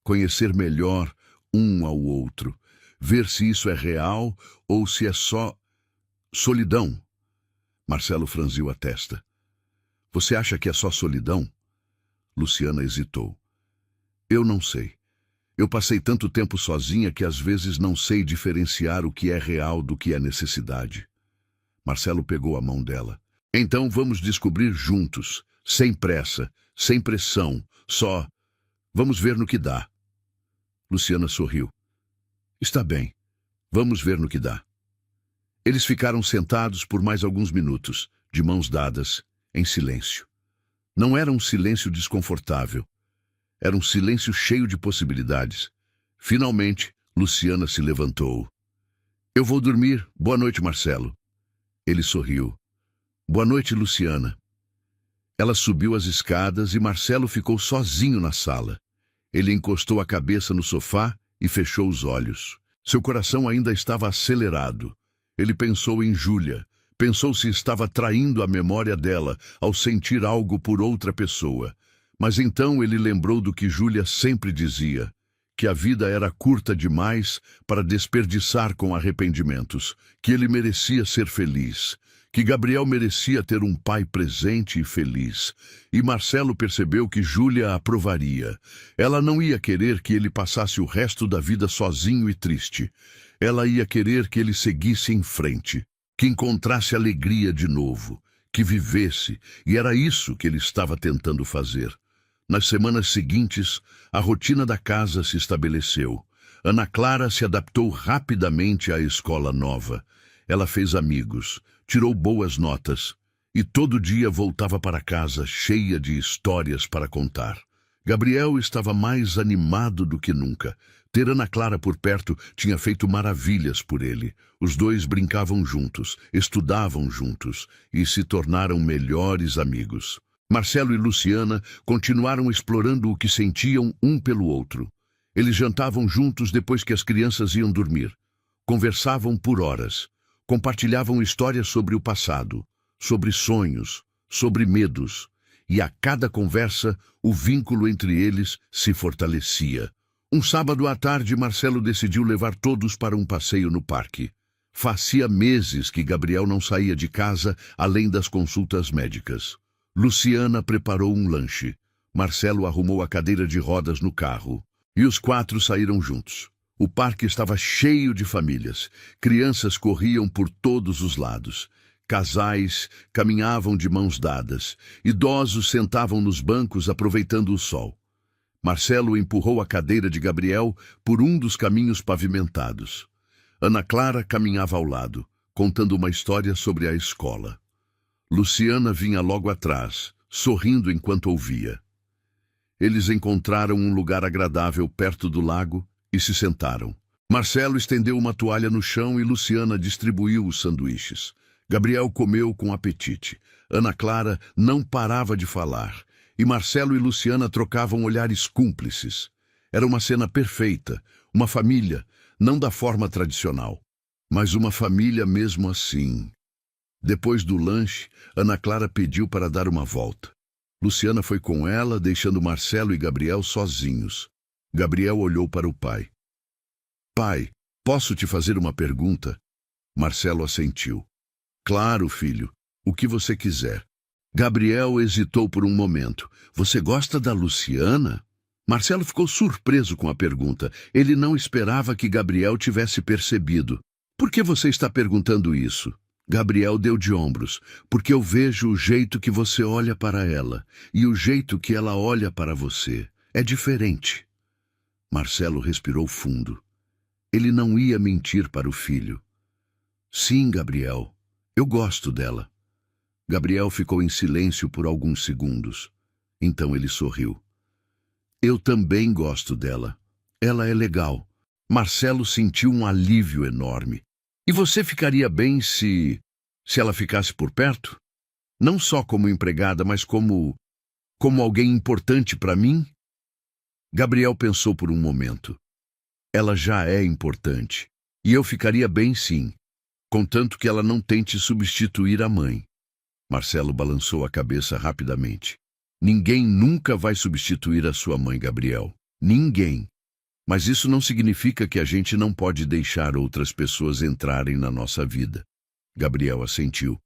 Conhecer melhor um ao outro. Ver se isso é real ou se é só solidão. Marcelo franziu a testa. Você acha que é só solidão? Luciana hesitou. Eu não sei. Eu passei tanto tempo sozinha que às vezes não sei diferenciar o que é real do que é necessidade. Marcelo pegou a mão dela. Então vamos descobrir juntos, sem pressa, sem pressão, só. Vamos ver no que dá. Luciana sorriu. Está bem, vamos ver no que dá. Eles ficaram sentados por mais alguns minutos, de mãos dadas, em silêncio. Não era um silêncio desconfortável. Era um silêncio cheio de possibilidades. Finalmente, Luciana se levantou. Eu vou dormir. Boa noite, Marcelo. Ele sorriu. Boa noite, Luciana. Ela subiu as escadas e Marcelo ficou sozinho na sala. Ele encostou a cabeça no sofá e fechou os olhos. Seu coração ainda estava acelerado. Ele pensou em Júlia. Pensou se estava traindo a memória dela ao sentir algo por outra pessoa. Mas então ele lembrou do que Júlia sempre dizia, que a vida era curta demais para desperdiçar com arrependimentos, que ele merecia ser feliz, que Gabriel merecia ter um pai presente e feliz. E Marcelo percebeu que Júlia aprovaria. Ela não ia querer que ele passasse o resto da vida sozinho e triste. Ela ia querer que ele seguisse em frente, que encontrasse alegria de novo, que vivesse, e era isso que ele estava tentando fazer. Nas semanas seguintes, a rotina da casa se estabeleceu. Ana Clara se adaptou rapidamente à escola nova. Ela fez amigos, tirou boas notas e todo dia voltava para casa cheia de histórias para contar. Gabriel estava mais animado do que nunca. Ter Ana Clara por perto tinha feito maravilhas por ele. Os dois brincavam juntos, estudavam juntos e se tornaram melhores amigos. Marcelo e Luciana continuaram explorando o que sentiam um pelo outro. Eles jantavam juntos depois que as crianças iam dormir. Conversavam por horas. Compartilhavam histórias sobre o passado, sobre sonhos, sobre medos. E a cada conversa, o vínculo entre eles se fortalecia. Um sábado à tarde, Marcelo decidiu levar todos para um passeio no parque. Fazia meses que Gabriel não saía de casa, além das consultas médicas. Luciana preparou um lanche. Marcelo arrumou a cadeira de rodas no carro. E os quatro saíram juntos. O parque estava cheio de famílias. Crianças corriam por todos os lados. Casais caminhavam de mãos dadas. Idosos sentavam nos bancos aproveitando o sol. Marcelo empurrou a cadeira de Gabriel por um dos caminhos pavimentados. Ana Clara caminhava ao lado, contando uma história sobre a escola. Luciana vinha logo atrás, sorrindo enquanto ouvia. Eles encontraram um lugar agradável perto do lago e se sentaram. Marcelo estendeu uma toalha no chão e Luciana distribuiu os sanduíches. Gabriel comeu com apetite. Ana Clara não parava de falar. E Marcelo e Luciana trocavam olhares cúmplices. Era uma cena perfeita, uma família, não da forma tradicional, mas uma família mesmo assim. Depois do lanche, Ana Clara pediu para dar uma volta. Luciana foi com ela, deixando Marcelo e Gabriel sozinhos. Gabriel olhou para o pai. Pai, posso te fazer uma pergunta? Marcelo assentiu. Claro, filho, o que você quiser. Gabriel hesitou por um momento. Você gosta da Luciana? Marcelo ficou surpreso com a pergunta. Ele não esperava que Gabriel tivesse percebido. Por que você está perguntando isso? Gabriel deu de ombros. Porque eu vejo o jeito que você olha para ela e o jeito que ela olha para você. É diferente. Marcelo respirou fundo. Ele não ia mentir para o filho. Sim, Gabriel, eu gosto dela. Gabriel ficou em silêncio por alguns segundos. Então ele sorriu. Eu também gosto dela. Ela é legal. Marcelo sentiu um alívio enorme. E você ficaria bem se ela ficasse por perto? Não só como empregada, mas como alguém importante para mim? Gabriel pensou por um momento. Ela já é importante. E eu ficaria bem sim, contanto que ela não tente substituir a mãe. Marcelo balançou a cabeça rapidamente. Ninguém nunca vai substituir a sua mãe, Gabriel. Ninguém. Mas isso não significa que a gente não pode deixar outras pessoas entrarem na nossa vida. Gabriel assentiu.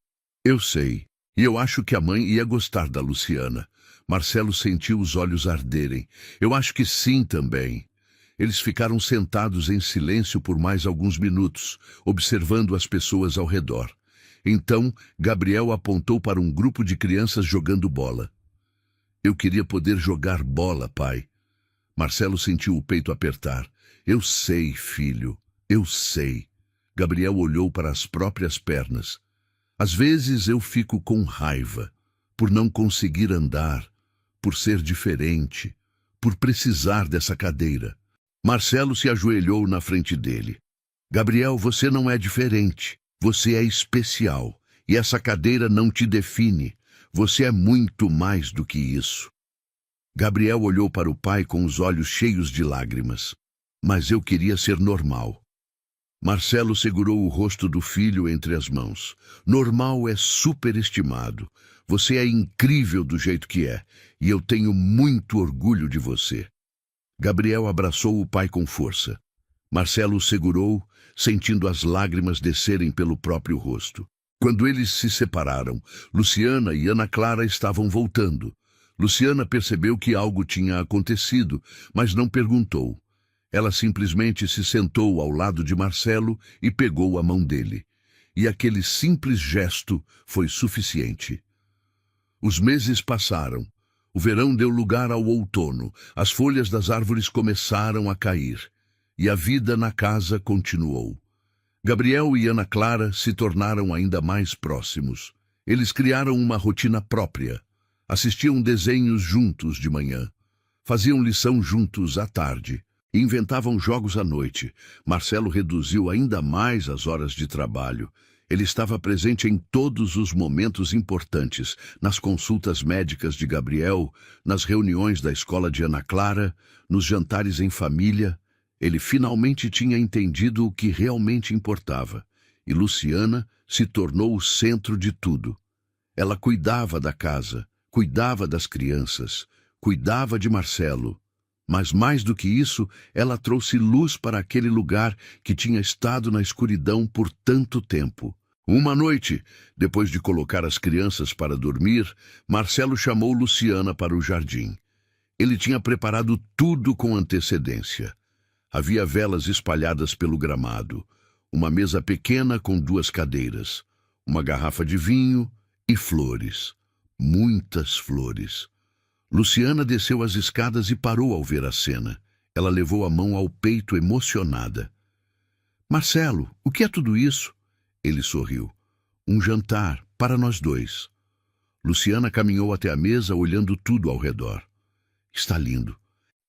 Eu sei. E eu acho que a mãe ia gostar da Luciana. Marcelo sentiu os olhos arderem. Eu acho que sim também. Eles ficaram sentados em silêncio por mais alguns minutos, observando as pessoas ao redor. Então, Gabriel apontou para um grupo de crianças jogando bola. Eu queria poder jogar bola, pai. Marcelo sentiu o peito apertar. Eu sei, filho, eu sei. Gabriel olhou para as próprias pernas. Às vezes eu fico com raiva, por não conseguir andar, por ser diferente, por precisar dessa cadeira. Marcelo se ajoelhou na frente dele. Gabriel, você não é diferente. Você é especial. E essa cadeira não te define. Você é muito mais do que isso. Gabriel olhou para o pai com os olhos cheios de lágrimas. Mas eu queria ser normal. Marcelo segurou o rosto do filho entre as mãos. Normal é superestimado. Você é incrível do jeito que é, e eu tenho muito orgulho de você. Gabriel abraçou o pai com força. Marcelo o segurou, sentindo as lágrimas descerem pelo próprio rosto. Quando eles se separaram, Luciana e Ana Clara estavam voltando. Luciana percebeu que algo tinha acontecido, mas não perguntou. Ela simplesmente se sentou ao lado de Marcelo e pegou a mão dele. E aquele simples gesto foi suficiente. Os meses passaram. O verão deu lugar ao outono. As folhas das árvores começaram a cair. E a vida na casa continuou. Gabriel e Ana Clara se tornaram ainda mais próximos. Eles criaram uma rotina própria. Assistiam desenhos juntos de manhã. Faziam lição juntos à tarde. E inventavam jogos à noite. Marcelo reduziu ainda mais as horas de trabalho. Ele estava presente em todos os momentos importantes, nas consultas médicas de Gabriel, nas reuniões da escola de Ana Clara, nos jantares em família. Ele finalmente tinha entendido o que realmente importava. E Luciana se tornou o centro de tudo. Ela cuidava da casa, cuidava das crianças, cuidava de Marcelo. Mas mais do que isso, ela trouxe luz para aquele lugar que tinha estado na escuridão por tanto tempo. Uma noite, depois de colocar as crianças para dormir, Marcelo chamou Luciana para o jardim. Ele tinha preparado tudo com antecedência. Havia velas espalhadas pelo gramado, uma mesa pequena com 2 cadeiras, uma garrafa de vinho e flores. Muitas flores. Luciana desceu as escadas e parou ao ver a cena. Ela levou a mão ao peito emocionada. Marcelo, o que é tudo isso? Ele sorriu. Um jantar, para nós dois. Luciana caminhou até a mesa, olhando tudo ao redor. Está lindo.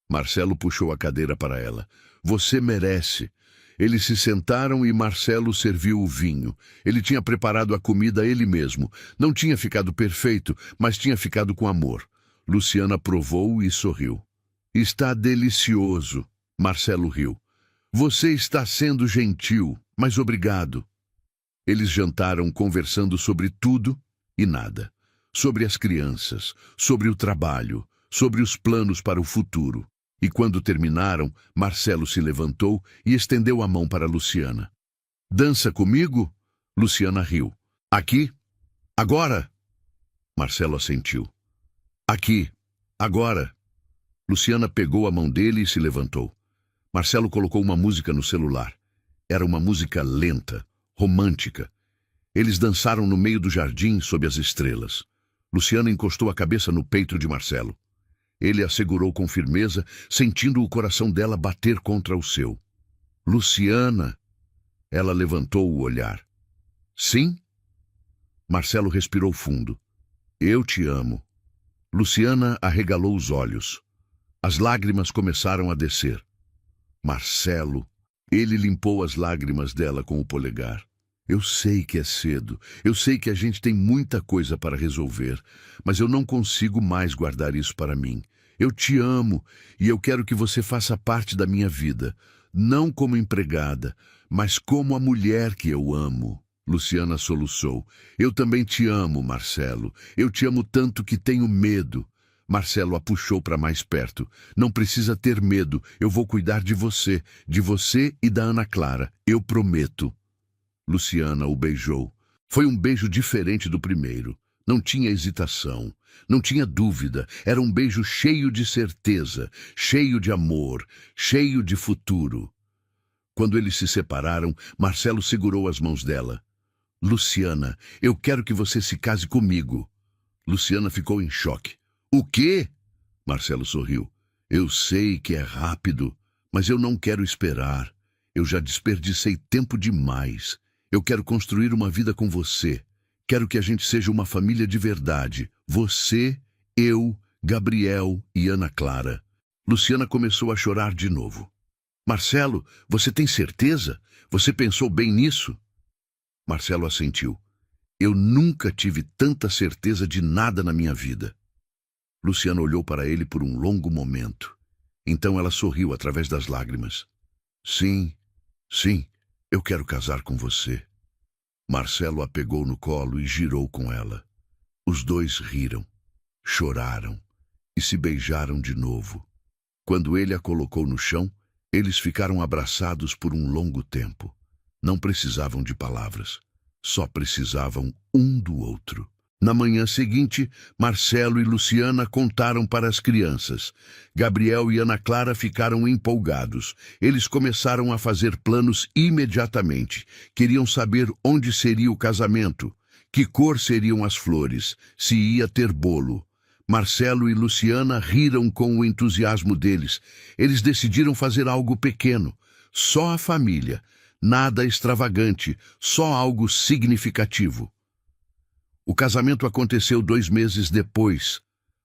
Marcelo puxou a cadeira para ela. Você merece. Eles se sentaram e Marcelo serviu o vinho. Ele tinha preparado a comida ele mesmo. Não tinha ficado perfeito, mas tinha ficado com amor. Luciana provou e sorriu. Está delicioso. Marcelo riu. Você está sendo gentil, mas obrigado. Eles jantaram conversando sobre tudo e nada. Sobre as crianças, sobre o trabalho, sobre os planos para o futuro. E quando terminaram, Marcelo se levantou e estendeu a mão para Luciana. Dança comigo? Luciana riu. Aqui? Agora? Marcelo assentiu. Aqui, agora. Luciana pegou a mão dele e se levantou. Marcelo colocou uma música no celular. Era uma música lenta, romântica. Eles dançaram no meio do jardim sob as estrelas. Luciana encostou a cabeça no peito de Marcelo. Ele a segurou com firmeza, sentindo o coração dela bater contra o seu. Luciana! Ela levantou o olhar. Sim? Marcelo respirou fundo. Eu te amo. Luciana arregalou os olhos. As lágrimas começaram a descer. Marcelo. Ele limpou as lágrimas dela com o polegar. Eu sei que é cedo. Eu sei que a gente tem muita coisa para resolver. Mas eu não consigo mais guardar isso para mim. Eu te amo e eu quero que você faça parte da minha vida. Não como empregada, mas como a mulher que eu amo. Luciana soluçou. Eu também te amo, Marcelo. Eu te amo tanto que tenho medo. Marcelo a puxou para mais perto. Não precisa ter medo. Eu vou cuidar de você e da Ana Clara. Eu prometo. Luciana o beijou. Foi um beijo diferente do primeiro. Não tinha hesitação. Não tinha dúvida. Era um beijo cheio de certeza, cheio de amor, cheio de futuro. Quando eles se separaram, Marcelo segurou as mãos dela. Luciana, eu quero que você se case comigo. Luciana ficou em choque. O quê? Marcelo sorriu. Eu sei que é rápido, mas eu não quero esperar. Eu já desperdicei tempo demais. Eu quero construir uma vida com você. Quero que a gente seja uma família de verdade. Você, eu, Gabriel e Ana Clara. Luciana começou a chorar de novo. Marcelo, você tem certeza? Você pensou bem nisso? Marcelo assentiu. Eu nunca tive tanta certeza de nada na minha vida. Luciana olhou para ele por um longo momento. Então ela sorriu através das lágrimas. Sim, sim, eu quero casar com você. Marcelo a pegou no colo e girou com ela. Os dois riram, choraram e se beijaram de novo. Quando ele a colocou no chão, eles ficaram abraçados por um longo tempo. Não precisavam de palavras, só precisavam um do outro. Na manhã seguinte, Marcelo e Luciana contaram para as crianças. Gabriel e Ana Clara ficaram empolgados. Eles começaram a fazer planos imediatamente. Queriam saber onde seria o casamento, que cor seriam as flores, se ia ter bolo. Marcelo e Luciana riram com o entusiasmo deles. Eles decidiram fazer algo pequeno, só a família. Nada extravagante, só algo significativo. O casamento aconteceu 2 meses depois.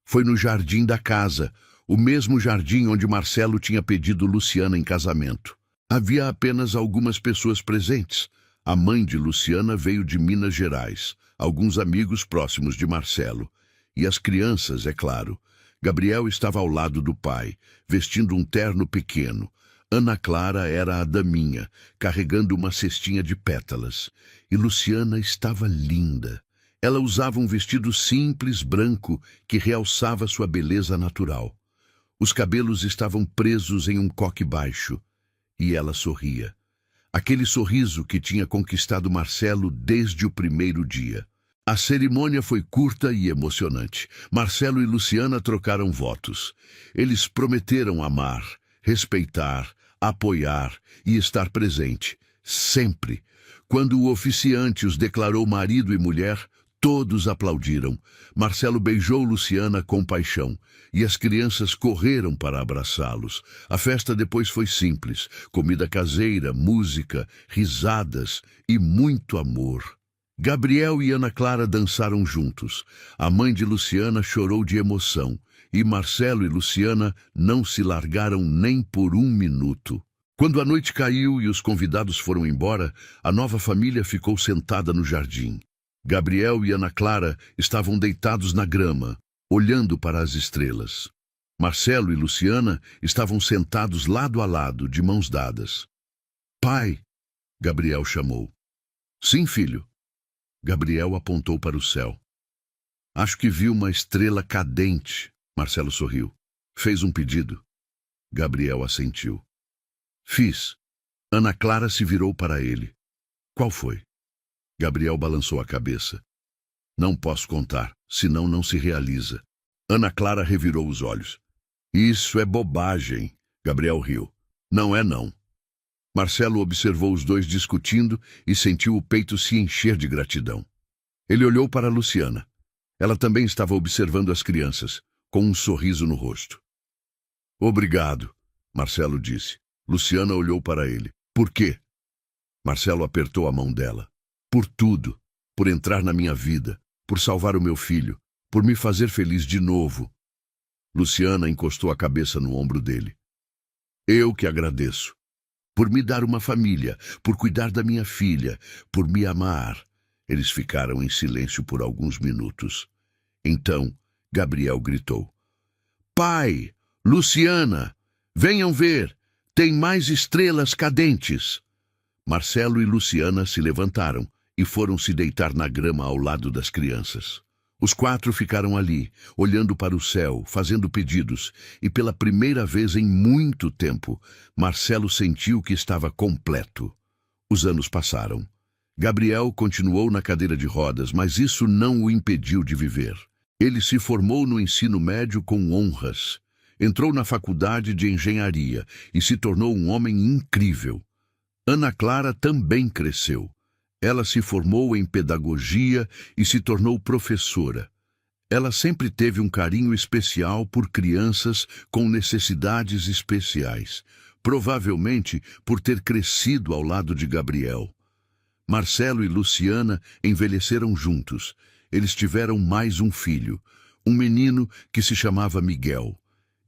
Foi no jardim da casa, o mesmo jardim onde Marcelo tinha pedido Luciana em casamento. Havia apenas algumas pessoas presentes. A mãe de Luciana veio de Minas Gerais, alguns amigos próximos de Marcelo. E as crianças, é claro. Gabriel estava ao lado do pai, vestindo um terno pequeno. Ana Clara era a daminha, carregando uma cestinha de pétalas. E Luciana estava linda. Ela usava um vestido simples, branco, que realçava sua beleza natural. Os cabelos estavam presos em um coque baixo. E ela sorria. Aquele sorriso que tinha conquistado Marcelo desde o primeiro dia. A cerimônia foi curta e emocionante. Marcelo e Luciana trocaram votos. Eles prometeram amar, respeitar, apoiar e estar presente, sempre. Quando o oficiante os declarou marido e mulher, todos aplaudiram. Marcelo beijou Luciana com paixão e as crianças correram para abraçá-los. A festa depois foi simples, comida caseira, música, risadas e muito amor. Gabriel e Ana Clara dançaram juntos. A mãe de Luciana chorou de emoção e Marcelo e Luciana não se largaram nem por um minuto. Quando a noite caiu e os convidados foram embora, a nova família ficou sentada no jardim. Gabriel e Ana Clara estavam deitados na grama, olhando para as estrelas. Marcelo e Luciana estavam sentados lado a lado, de mãos dadas. Pai, Gabriel chamou. Sim, filho. Gabriel apontou para o céu. Acho que vi uma estrela cadente. Marcelo sorriu. Fez um pedido. Gabriel assentiu. Fiz. Ana Clara se virou para ele. Qual foi? Gabriel balançou a cabeça. Não posso contar, senão não se realiza. Ana Clara revirou os olhos. Isso é bobagem. Gabriel riu. Não é não. Marcelo observou os dois discutindo e sentiu o peito se encher de gratidão. Ele olhou para Luciana. Ela também estava observando as crianças, com um sorriso no rosto. Obrigado, Marcelo disse. Luciana olhou para ele. Por quê? Marcelo apertou a mão dela. Por tudo, por entrar na minha vida, por salvar o meu filho, por me fazer feliz de novo. Luciana encostou a cabeça no ombro dele. Eu que agradeço. Por me dar uma família, por cuidar da minha filha, por me amar. Eles ficaram em silêncio por alguns minutos. Então, Gabriel gritou. Pai, Luciana, venham ver, tem mais estrelas cadentes. Marcelo e Luciana se levantaram e foram se deitar na grama ao lado das crianças. Os 4 ficaram ali, olhando para o céu, fazendo pedidos, e pela primeira vez em muito tempo, Marcelo sentiu que estava completo. Os anos passaram. Gabriel continuou na cadeira de rodas, mas isso não o impediu de viver. Ele se formou no ensino médio com honras, entrou na faculdade de engenharia e se tornou um homem incrível. Ana Clara também cresceu. Ela se formou em pedagogia e se tornou professora. Ela sempre teve um carinho especial por crianças com necessidades especiais, provavelmente por ter crescido ao lado de Gabriel. Marcelo e Luciana envelheceram juntos. Eles tiveram mais um filho, um menino que se chamava Miguel.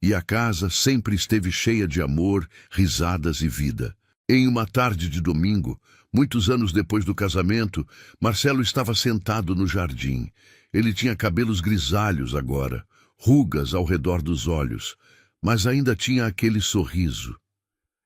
E a casa sempre esteve cheia de amor, risadas e vida. Em uma tarde de domingo, muitos anos depois do casamento, Marcelo estava sentado no jardim. Ele tinha cabelos grisalhos agora, rugas ao redor dos olhos, mas ainda tinha aquele sorriso.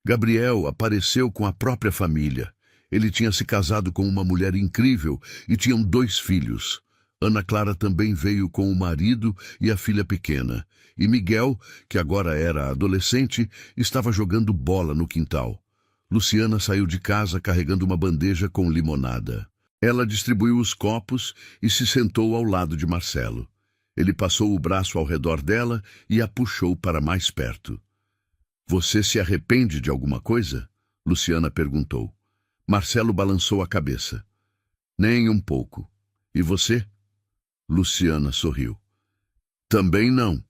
Gabriel apareceu com a própria família. Ele tinha se casado com uma mulher incrível e tinham 2 filhos. Ana Clara também veio com o marido e a filha pequena. E Miguel, que agora era adolescente, estava jogando bola no quintal. Luciana saiu de casa carregando uma bandeja com limonada. Ela distribuiu os copos e se sentou ao lado de Marcelo. Ele passou o braço ao redor dela e a puxou para mais perto. "Você se arrepende de alguma coisa?" Luciana perguntou. Marcelo balançou a cabeça. "Nem um pouco. E você?" Luciana sorriu. "Também não."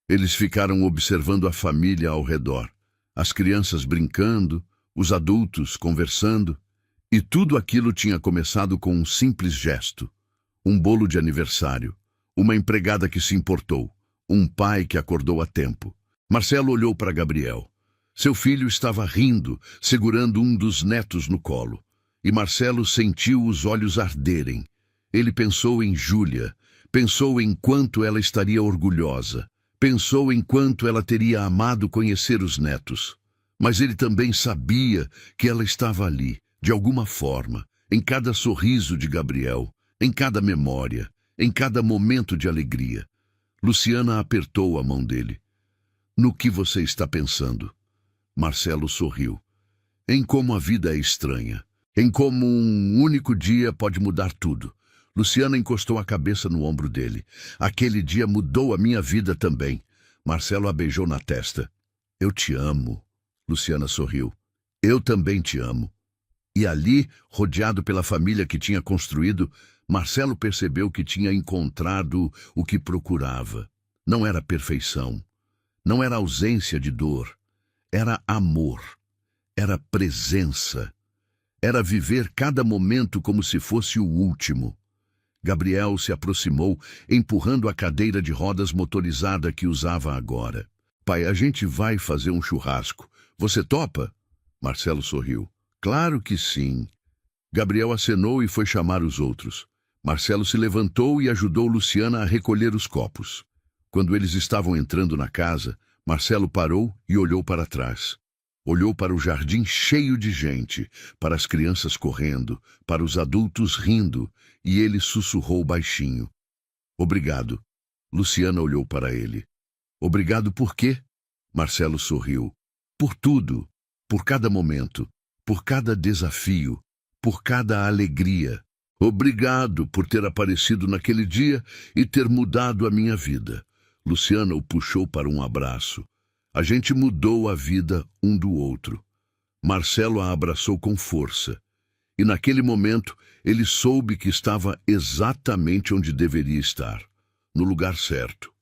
Eles ficaram observando a família ao redor. As crianças brincando, os adultos conversando. E tudo aquilo tinha começado com um simples gesto. Um bolo de aniversário. Uma empregada que se importou. Um pai que acordou a tempo. Marcelo olhou para Gabriel. Seu filho estava rindo, segurando um dos netos no colo. E Marcelo sentiu os olhos arderem. Ele pensou em Júlia. Pensou em quanto ela estaria orgulhosa. Pensou em quanto ela teria amado conhecer os netos. Mas ele também sabia que ela estava ali, de alguma forma, em cada sorriso de Gabriel, em cada memória, em cada momento de alegria. Luciana apertou a mão dele. "No que você está pensando?" Marcelo sorriu. "Em como a vida é estranha. Em como um único dia pode mudar tudo." Luciana encostou a cabeça no ombro dele. "Aquele dia mudou a minha vida também." Marcelo a beijou na testa. "Eu te amo." Luciana sorriu. "Eu também te amo." E ali, rodeado pela família que tinha construído, Marcelo percebeu que tinha encontrado o que procurava. Não era perfeição. Não era ausência de dor. Era amor. Era presença. Era viver cada momento como se fosse o último. Gabriel se aproximou, empurrando a cadeira de rodas motorizada que usava agora. "Pai, a gente vai fazer um churrasco. Você topa?" Marcelo sorriu. "Claro que sim." Gabriel acenou e foi chamar os outros. Marcelo se levantou e ajudou Luciana a recolher os copos. Quando eles estavam entrando na casa, Marcelo parou e olhou para trás. Olhou para o jardim cheio de gente, para as crianças correndo, para os adultos rindo, e ele sussurrou baixinho. "Obrigado." Luciana olhou para ele. "Obrigado por quê?" Marcelo sorriu. "Por tudo, por cada momento, por cada desafio, por cada alegria. Obrigado por ter aparecido naquele dia e ter mudado a minha vida." Luciana o puxou para um abraço. A gente mudou a vida um do outro. Marcelo a abraçou com força. E naquele momento, ele soube que estava exatamente onde deveria estar. No lugar certo,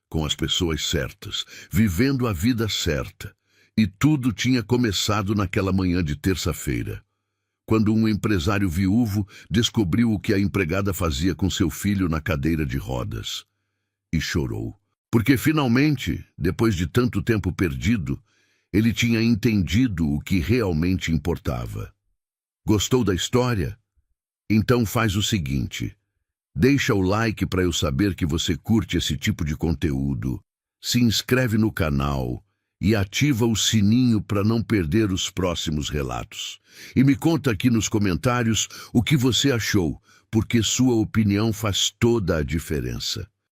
com as pessoas certas, vivendo a vida certa. E tudo tinha começado naquela manhã de terça-feira, quando um empresário viúvo descobriu o que a empregada fazia com seu filho na cadeira de rodas. E chorou. Porque finalmente, depois de tanto tempo perdido, ele tinha entendido o que realmente importava. Gostou da história? Então faz o seguinte: deixa o like para eu saber que você curte esse tipo de conteúdo, se inscreve no canal e ativa o sininho para não perder os próximos relatos. E me conta aqui nos comentários o que você achou, porque sua opinião faz toda a diferença.